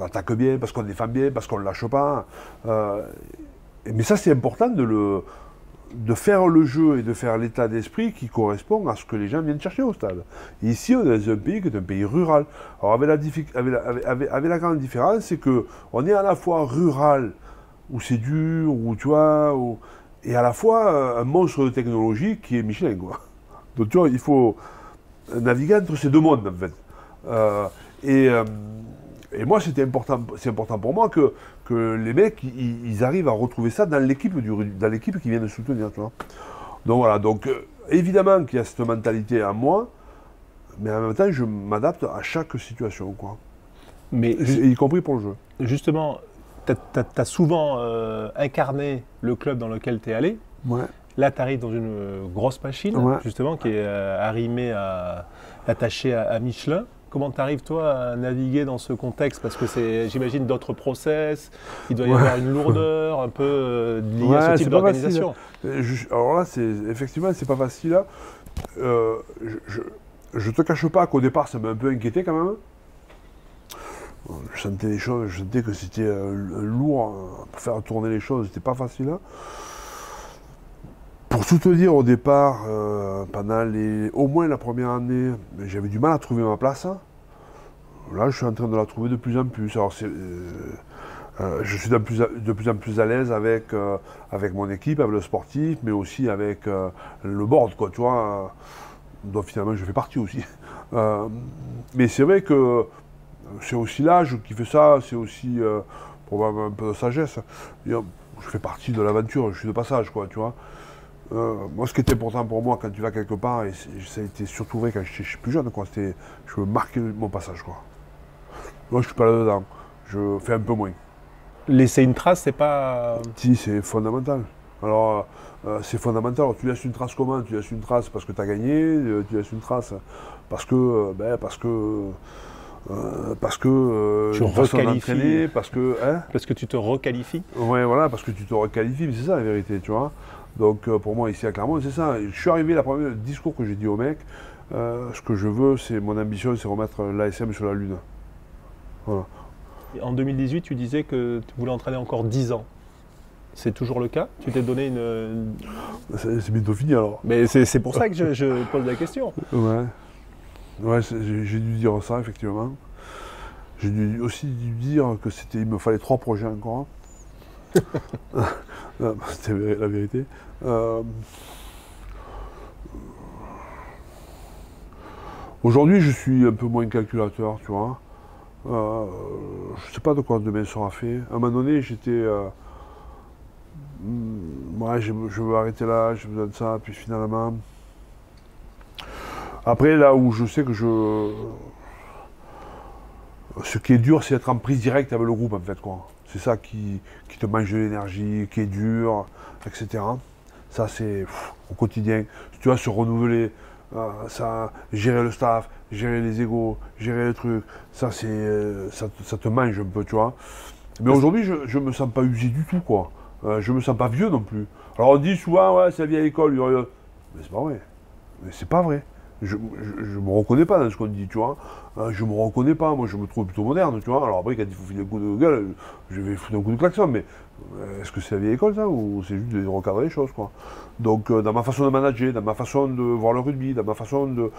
attaque bien, parce qu'on défend bien, parce qu'on ne lâche pas. Mais ça c'est important de faire le jeu et de faire l'état d'esprit qui correspond à ce que les gens viennent chercher au stade. Et ici on est dans un pays qui est un pays rural. Alors avec la grande différence, c'est qu'on est à la fois rural, où c'est dur, où tu vois, et à la fois un monstre de technologie qui est Michelin, quoi. Donc tu vois, il faut naviguer entre ces 2 mondes en fait. Et moi c'est important pour moi que les mecs ils arrivent à retrouver ça dans l'équipe qui vient de soutenir, tu vois. Donc voilà, évidemment qu'il y a cette mentalité à moi, mais en même temps je m'adapte à chaque situation, quoi. Mais y compris pour le jeu. Justement, tu as souvent incarné le club dans lequel tu es allé. Ouais. Là, tu arrives dans une grosse machine, Ouais. justement, qui est attachée à Michelin. Comment tu arrives, toi, à naviguer dans ce contexte? Parce que c'est, j'imagine, d'autres process, il doit y avoir une lourdeur un peu liée à ce type d'organisation. Alors là, effectivement, c'est pas facile. Là. Je te cache pas qu'au départ, ça m'a un peu inquiété quand même. Je sentais les choses, je sentais que c'était lourd pour faire tourner les choses, c'était pas facile. Là. Pour tout te dire, au départ, pendant au moins la première année, j'avais du mal à trouver ma place. Là, je suis en train de la trouver de plus en plus. Alors, je suis de plus en plus à l'aise avec mon équipe, avec le sportif, mais aussi avec le board, quoi, tu vois. Donc finalement, je fais partie aussi. Mais c'est vrai que c'est aussi l'âge qui fait ça, c'est aussi probablement un peu de sagesse. Je fais partie de l'aventure, je suis de passage, quoi, tu vois. Moi, ce qui était important pour moi quand tu vas quelque part, et ça a été surtout vrai quand j'étais plus jeune, quoi, c'était je veux marquer mon passage, quoi. Moi, je suis pas là-dedans. Je fais un peu moins. Laisser une trace, c'est pas... Si, c'est fondamental. Alors, c'est fondamental. Alors, tu laisses une trace comment? Tu laisses une trace parce que tu as gagné, tu laisses une trace parce que... Tu une façon requalifies. d'entraîner, parce que... Hein? Parce que tu te requalifies. Ouais, voilà, parce que tu te requalifies, mais c'est ça la vérité, tu vois. Donc, pour moi, ici à Clermont, c'est ça. Je suis arrivé, le discours que j'ai dit au mec, ce que je veux, c'est mon ambition, c'est remettre l'ASM sur la Lune. Voilà. En 2018, tu disais que tu voulais entraîner encore 10 ans. C'est toujours le cas? Tu t'es donné une... C'est bientôt fini alors. Mais c'est pour ça que je pose la question. Ouais. Ouais, j'ai dû dire ça, effectivement. J'ai aussi dû dire que il me fallait 3 projets encore. C'était la vérité. Aujourd'hui, je suis un peu moins calculateur, tu vois. Je ne sais pas de quoi demain sera fait. À un moment donné, j'étais... ouais, je veux arrêter là, j'ai besoin de ça, puis finalement... Après, là où je sais que ce qui est dur, c'est d'être en prise directe avec le groupe, en fait, quoi. C'est ça qui te mange de l'énergie, qui est dur, etc. Ça, c'est au quotidien. Tu vois, se renouveler, ça, gérer le staff, gérer les égos, gérer les trucs, ça, ça te mange un peu, tu vois. Mais aujourd'hui, je ne me sens pas usé du tout, quoi. Je me sens pas vieux non plus. Alors on dit souvent, ouais, c'est la vieille école, mais c'est pas vrai. Mais c'est pas vrai. Je me reconnais pas dans ce qu'on dit, tu vois. Je me reconnais pas, moi je me trouve plutôt moderne, tu vois. Alors après, quand il faut filer un coup de gueule, je vais foutre un coup de klaxon, mais est-ce que c'est la vieille école ça, ou c'est juste de recadrer les choses, quoi. Donc dans ma façon de manager, dans ma façon de voir le rugby, dans ma façon de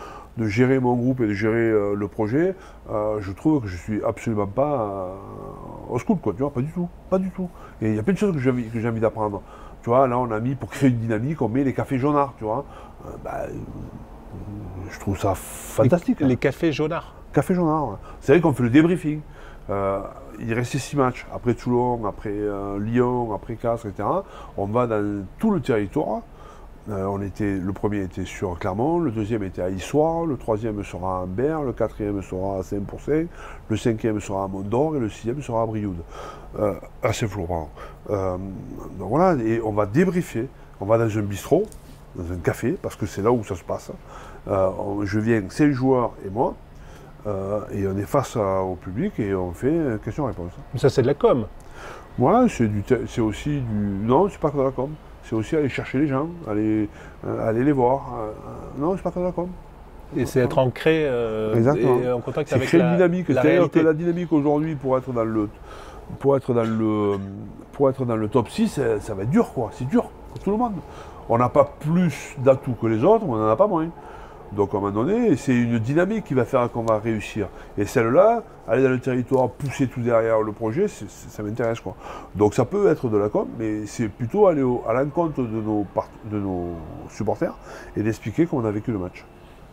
gérer mon groupe et de gérer le projet, je trouve que je suis absolument pas au school, quoi, tu vois, pas du tout, pas du tout. Et il y a plein de choses que j'ai envie d'apprendre. Tu vois, là on a mis, pour créer une dynamique, on met les cafés jaunards, tu vois. Je trouve ça fantastique. Les cafés jaunards. Café jaunard, ouais. C'est vrai qu'on fait le débriefing. Il restait 6 matchs. Après Toulon, après Lyon, après Castres, etc. On va dans tout le territoire. Le premier était sur Clermont, le deuxième était à Issoire, le troisième sera à Ambert, le quatrième sera à Saint-Pourçain, le cinquième sera à Mont-d'Or et le sixième sera à Brioude. À Saint-Flour, donc voilà, et on va débriefer. On va dans un bistrot, dans un café, parce que c'est là où ça se passe. Je viens, 5 joueurs et moi, et on est face au public et on fait question-réponse. Ça, c'est de la com. Voilà, c'est aussi du... Non, c'est pas que de la com. C'est aussi aller chercher les gens, aller les voir. Non, c'est pas que de la com. Et c'est être ancré et en contact avec créer une dynamique. la C'est-à-dire réalité. que la dynamique aujourd'hui, pour être dans le top 6, ça va être dur, quoi. C'est dur pour tout le monde. On n'a pas plus d'atouts que les autres, mais on n'en a pas moins. Donc à un moment donné, c'est une dynamique qui va faire qu'on va réussir. Et celle-là, aller dans le territoire, pousser tout derrière le projet, ça m'intéresse, quoi. Donc ça peut être de la com, mais c'est plutôt aller à l'encontre de nos supporters et d'expliquer comment on a vécu le match.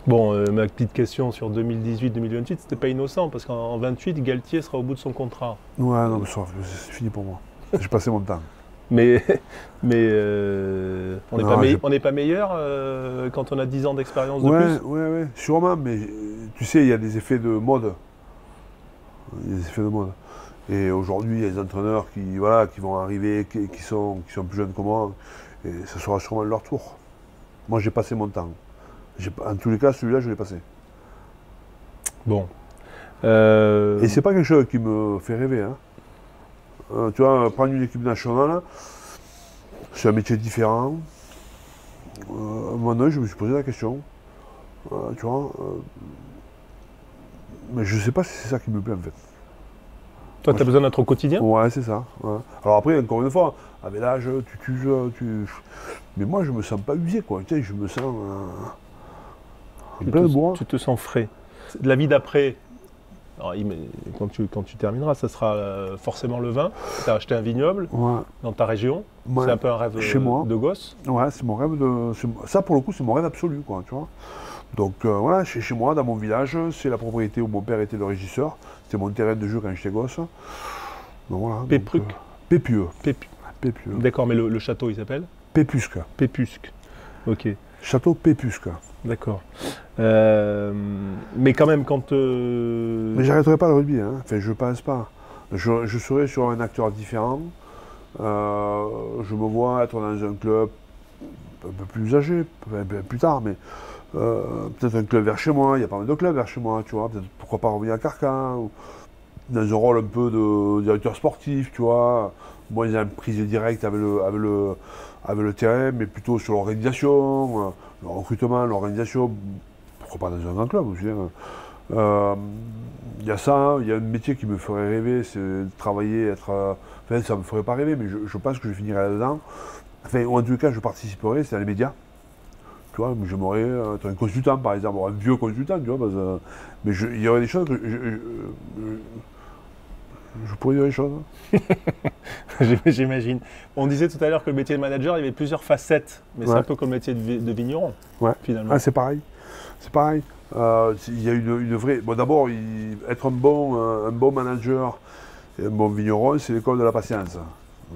Bon, ma petite question sur 2018-2028, c'était pas innocent, parce qu'en 28, Galtier sera au bout de son contrat. Ouais, non, mais c'est fini pour moi. J'ai passé mon temps. Mais on n'est pas meilleur quand on a 10 ans d'expérience de plus. Ouais, sûrement, mais tu sais, il y a des effets de mode. Il y a des effets de mode. Et aujourd'hui, il y a des entraîneurs qui vont arriver, qui sont plus jeunes que moi, et ce sera sûrement leur tour. Moi, j'ai passé mon temps. En tous les cas, celui-là, je l'ai passé. Bon. Et c'est pas quelque chose qui me fait rêver, hein. Tu vois, prendre une équipe nationale, c'est un métier différent. À un moment donné, je me suis posé la question. Tu vois, mais je ne sais pas si c'est ça qui me plaît en fait. Toi, tu as besoin d'être au quotidien? Ouais, c'est ça. Ouais. Alors après, encore une fois, avec l'âge, mais moi, je me sens pas usé, quoi. Tu sais, je me sens plein de bois. Tu te sens frais. De la vie d'après. Alors, quand tu termineras, ça sera forcément le vin. Tu as acheté un vignoble dans ta région. Ouais. C'est un peu un rêve chez moi. De gosse. Ouais, c'est mon rêve ça, pour le coup, c'est mon rêve absolu, quoi, tu vois. Donc voilà, chez moi, dans mon village, c'est la propriété où mon père était le régisseur. C'était mon terrain de jeu quand j'étais gosse. Donc voilà. Pépruc. Pépieux. Pépieux. D'accord, mais le château, il s'appelle? Pépusque. Pépusque. Ok. Château Pépusque. D'accord. Mais quand même, quand... Mais j'arrêterai pas le rugby, hein. Enfin, je pense pas. Je serai sur un acteur différent. Je me vois être dans un club un peu plus âgé, un peu plus tard, mais peut-être un club vers chez moi. Il y a pas mal de clubs vers chez moi, tu vois. Pourquoi pas revenir à Carcan, ou dans un rôle un peu de directeur sportif, tu vois. Moi, il y a une prise directe avec le terrain, mais plutôt sur l'organisation, le recrutement, l'organisation. Pourquoi pas dans un grand club aussi, hein. Il y a ça, il y a un métier qui me ferait rêver, c'est de travailler, enfin, ça me ferait pas rêver, mais je pense que je finirai là-dedans. Enfin, ou en tout cas, je participerai, c'est dans les médias. Tu vois, j'aimerais être un consultant, par exemple, un vieux consultant, tu vois, mais il y aurait des choses que je pourrais dire des choses. J'imagine. On disait tout à l'heure que le métier de manager, il y avait plusieurs facettes, mais c'est un peu comme le métier de vigneron, finalement. Ah, c'est pareil. C'est pareil. Il y a une vraie... Bon, d'abord, être un bon manager et un bon vigneron, c'est l'école de la patience.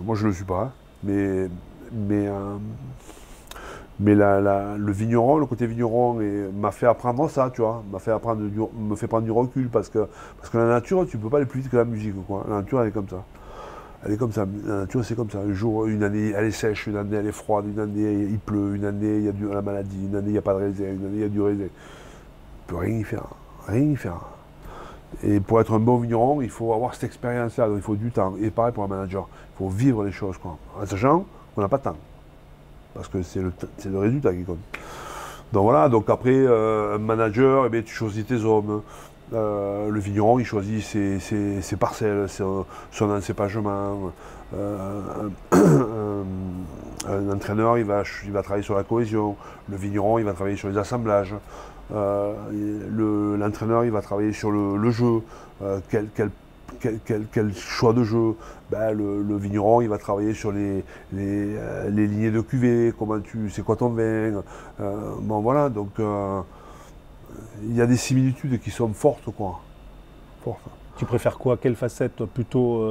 Moi, je ne le suis pas, hein, mais le vigneron, le côté vigneron m'a fait apprendre ça, tu vois, me fait prendre du recul, parce que la nature, tu ne peux pas aller plus vite que la musique, quoi. La nature, elle est comme ça. Elle est comme ça, la nature c'est comme ça. Un jour, une année elle est sèche, une année elle est froide, une année il pleut, une année il y a la maladie, une année il n'y a pas de raisin, une année il y a du raisin. Tu ne peux rien y faire, rien y faire. Et pour être un bon vigneron, il faut avoir cette expérience-là, donc il faut du temps. Et pareil pour un manager, il faut vivre les choses, quoi. En sachant qu'on n'a pas de temps, parce que c'est le résultat qui compte. Donc voilà, donc après, un manager, eh bien, tu choisis tes hommes. Le vigneron, il choisit ses parcelles, son encépagement. Un entraîneur, il va travailler sur la cohésion. Le vigneron, il va travailler sur les assemblages. L'entraîneur, il va travailler sur le jeu. Quel choix de jeu. Ben, le vigneron, il va travailler sur les lignées de cuvée, c'est quoi ton vin. Bon voilà, donc il y a des similitudes qui sont fortes, quoi. Fortes. Tu préfères quoi? Quelle facette, toi, plutôt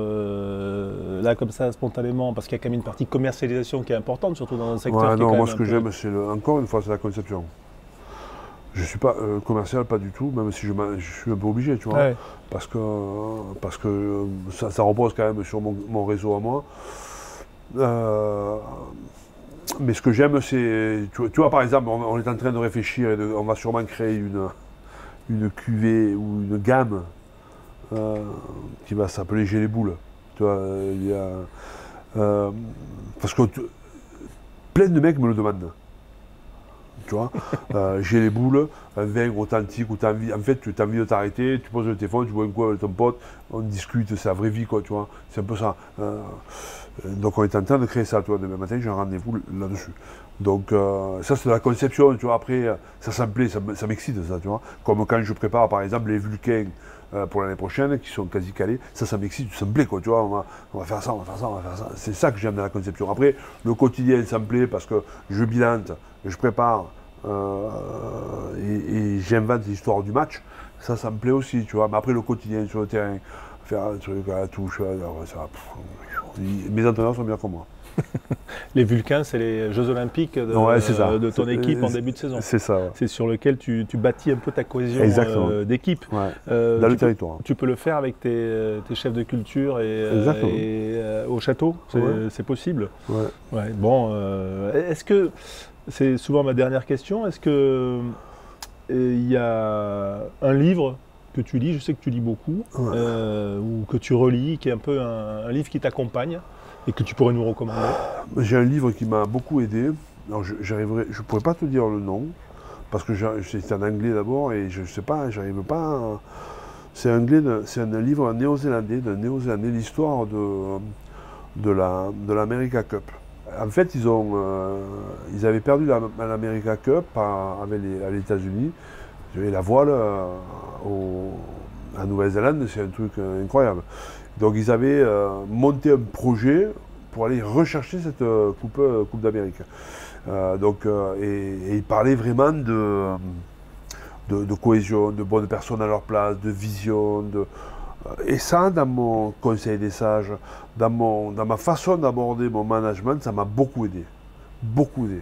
là, comme ça, spontanément? Parce qu'il y a quand même une partie commercialisation qui est importante, surtout dans un secteur qui est non, quand moi, même ce que j'aime, c'est encore une fois, c'est la conception. Je ne suis pas commercial, pas du tout, même si je suis un peu obligé, tu vois. Ouais. Parce que ça repose quand même sur mon réseau à moi. Mais ce que j'aime, c'est... Tu vois, par exemple, on est en train de réfléchir, on va sûrement créer une cuvée ou une gamme qui va s'appeler J'ai les boules. Tu vois, parce que plein de mecs me le demandent. Tu vois, j'ai les boules, un vin authentique où tu as envie, en fait, tu as envie de t'arrêter, tu poses le téléphone, tu bois un coup avec ton pote, on discute, c'est la vraie vie, quoi, tu vois, c'est un peu ça. Donc on est en train de créer ça, tu vois, demain matin j'ai un rendez-vous là-dessus. Donc ça c'est de la conception, tu vois, après ça me plaît, ça m'excite ça, tu vois. Comme quand je prépare par exemple les Vulcains pour l'année prochaine, qui sont quasi calés, ça m'excite, ça me plaît, quoi, tu vois, on va faire ça, on va faire ça, on va faire ça. C'est ça que j'aime dans la conception. Après, le quotidien, ça me plaît parce que je bilante, je prépare et j'invente l'histoire du match, ça me plaît aussi, tu vois. Mais après, le quotidien sur le terrain, faire un truc à la touche, mes entraîneurs sont bien comme moi. Les Vulcains, c'est les Jeux Olympiques de ton équipe en début de saison. C'est ça. Ouais. C'est sur lequel tu bâtis un peu ta cohésion d'équipe. Ouais. Dans le territoire. Tu peux le faire avec tes chefs de culture et au château, c'est possible. Ouais. Ouais. Bon, est-ce que, c'est souvent ma dernière question, est-ce que il y a un livre que tu lis, je sais que tu lis beaucoup, ou que tu relis, qui est un peu un livre qui t'accompagne et que tu pourrais nous recommander? J'ai un livre qui m'a beaucoup aidé. Alors je ne pourrais pas te dire le nom, parce que c'est en anglais d'abord, et je ne sais pas, j'arrive pas. C'est un livre néo-zélandais, l'histoire de l'America Cup. En fait, ils avaient perdu l'America Cup à les États-Unis. La voile en Nouvelle-Zélande, c'est un truc incroyable. Donc ils avaient monté un projet pour aller rechercher cette Coupe d'Amérique. Et ils parlaient vraiment de cohésion, de bonnes personnes à leur place, de vision. Et ça, dans mon conseil des sages, dans ma façon d'aborder mon management, ça m'a beaucoup aidé. Beaucoup aidé.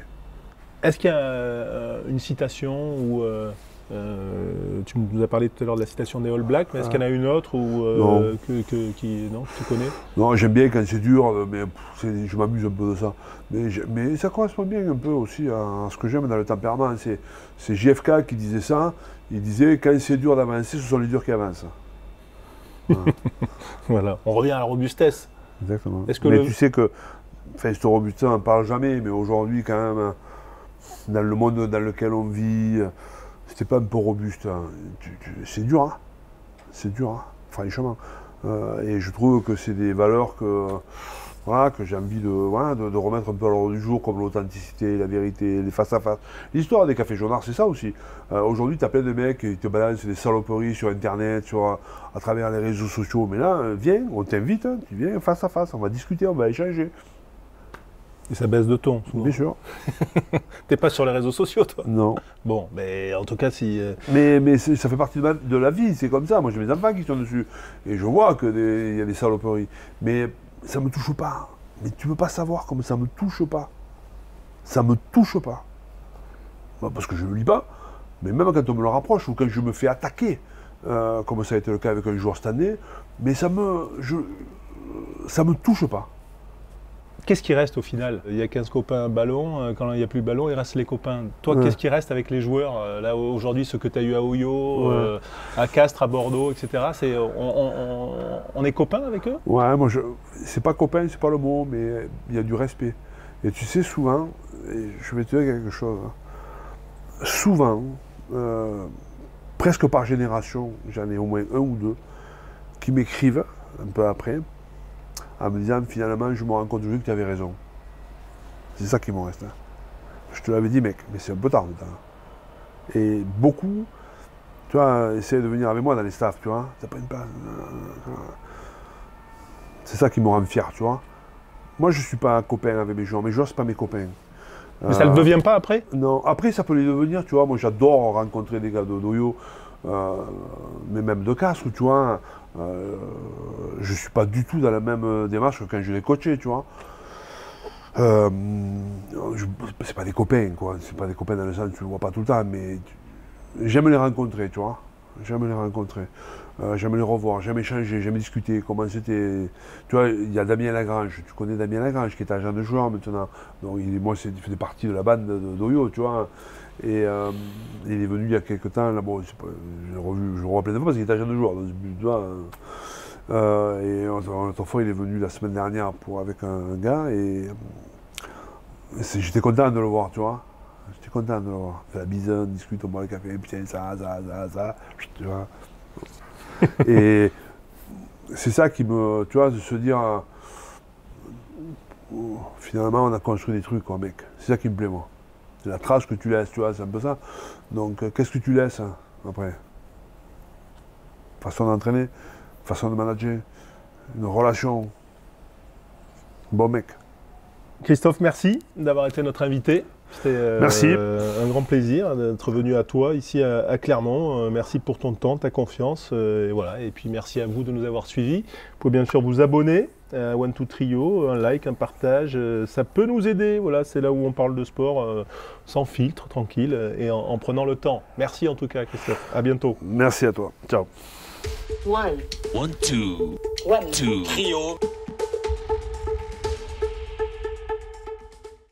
Est-ce qu'il y a une citation où tu nous as parlé tout à l'heure de la citation des All Blacks, mais est-ce qu'il y en a une autre Non. que tu connais? Non, j'aime bien quand c'est dur, mais je m'amuse un peu de ça. Mais ça correspond bien un peu aussi à ce que j'aime dans le tempérament. C'est JFK qui disait ça. Il disait quand c'est dur d'avancer, ce sont les durs qui avancent. Voilà. Voilà, on revient à la robustesse. Exactement. Est-ce que mais tu sais que, enfin, ce robustesse, on n'en parle jamais, mais aujourd'hui, quand même, dans le monde dans lequel on vit, c'était pas un peu robuste. Hein. C'est dur, hein. C'est dur, hein, franchement. Et je trouve que c'est des valeurs que j'ai envie de remettre un peu à l'ordre du jour, comme l'authenticité, la vérité, les face-à-face. L'histoire des cafés jaunards, c'est ça aussi. Aujourd'hui, tu as plein de mecs qui te balancent des saloperies sur Internet, à travers les réseaux sociaux. Mais là, viens, on t'invite, hein, tu viens face-à-face, on va discuter, on va échanger. Et ça baisse de ton, souvent. Bien sûr. T'es pas sur les réseaux sociaux, toi? Non. Bon, mais en tout cas, si... Mais ça fait partie de la vie, c'est comme ça. Moi, j'ai mes enfants qui sont dessus. Et je vois qu'il y a des saloperies. Mais ça me touche pas. Mais tu peux pas savoir comme ça me touche pas. Ça me touche pas. Parce que je ne le lis pas. Mais même quand on me le rapproche ou quand je me fais attaquer, comme ça a été le cas avec un joueur cette année, mais ça me touche pas. Qu'est-ce qui reste au final? Il y a 15 copains ballon, quand il n'y a plus de ballon, il reste les copains. Toi, qu'est-ce qui reste avec les joueurs? Là, aujourd'hui, ce que tu as eu à Oyo, à Castres, à Bordeaux, etc. On est copains avec eux? Ouais, moi, c'est pas copain, c'est pas le mot, mais il y a du respect. Et tu sais, souvent, et je vais te dire quelque chose, hein, souvent, presque par génération, j'en ai au moins un ou deux, qui m'écrivent un peu après, en me disant finalement je me rends compte aujourd'hui que tu avais raison. C'est ça qui me reste. Hein. Je te l'avais dit mec, mais c'est un peu tard maintenant. Et beaucoup, tu vois, essaient de venir avec moi dans les staffs, tu vois. T'as pas une place. C'est ça qui me rend fier, tu vois. Moi je suis pas copain avec mes joueurs c'est pas mes copains. Mais ça ne le devient pas après? Non, après ça peut les devenir, tu vois. Moi j'adore rencontrer des gars d'Oyo, mais même de Castres, tu vois. Je suis pas du tout dans la même démarche que quand je les coachais, tu vois. C'est pas des copains, quoi. C'est pas des copains dans le sens où tu le vois pas tout le temps, mais j'aime les rencontrer, tu vois. J'aime les rencontrer. J'aime les revoir, j'aime échanger, j'aime discuter, comment c'était. Tu vois, il y a Damien Lagrange, tu connais Damien Lagrange qui est agent de joueur maintenant. Donc moi, il fait partie de la bande d'Oyo, tu vois. Et il est venu il y a quelques temps, là, bon, je le revois plein de fois parce qu'il est agent de joueur. Donc, tu vois, et l'autre fois, il est venu la semaine dernière avec un gars et j'étais content de le voir, tu vois. J'étais content de le voir. On fait la bise, on discute, on boit le café, putain, ça, tu vois. Et c'est ça qui me, tu vois, de se dire, finalement, on a construit des trucs, quoi, mec. C'est ça qui me plaît, moi. C'est la trace que tu laisses, tu vois, c'est un peu ça. Donc, qu'est-ce que tu laisses, hein, après? Façon d'entraîner, façon de manager, une relation. Bon, mec. Christophe, merci d'avoir été notre invité. C'était un grand plaisir d'être venu à toi ici à Clermont. Merci pour ton temps, ta confiance. Et voilà. Et puis merci à vous de nous avoir suivis. Vous pouvez bien sûr vous abonner à One Two Trio, un like, un partage. Ça peut nous aider. Voilà, c'est là où on parle de sport sans filtre, tranquille et en prenant le temps. Merci en tout cas, Christophe. À bientôt. Merci à toi. Ciao. One, two, trio.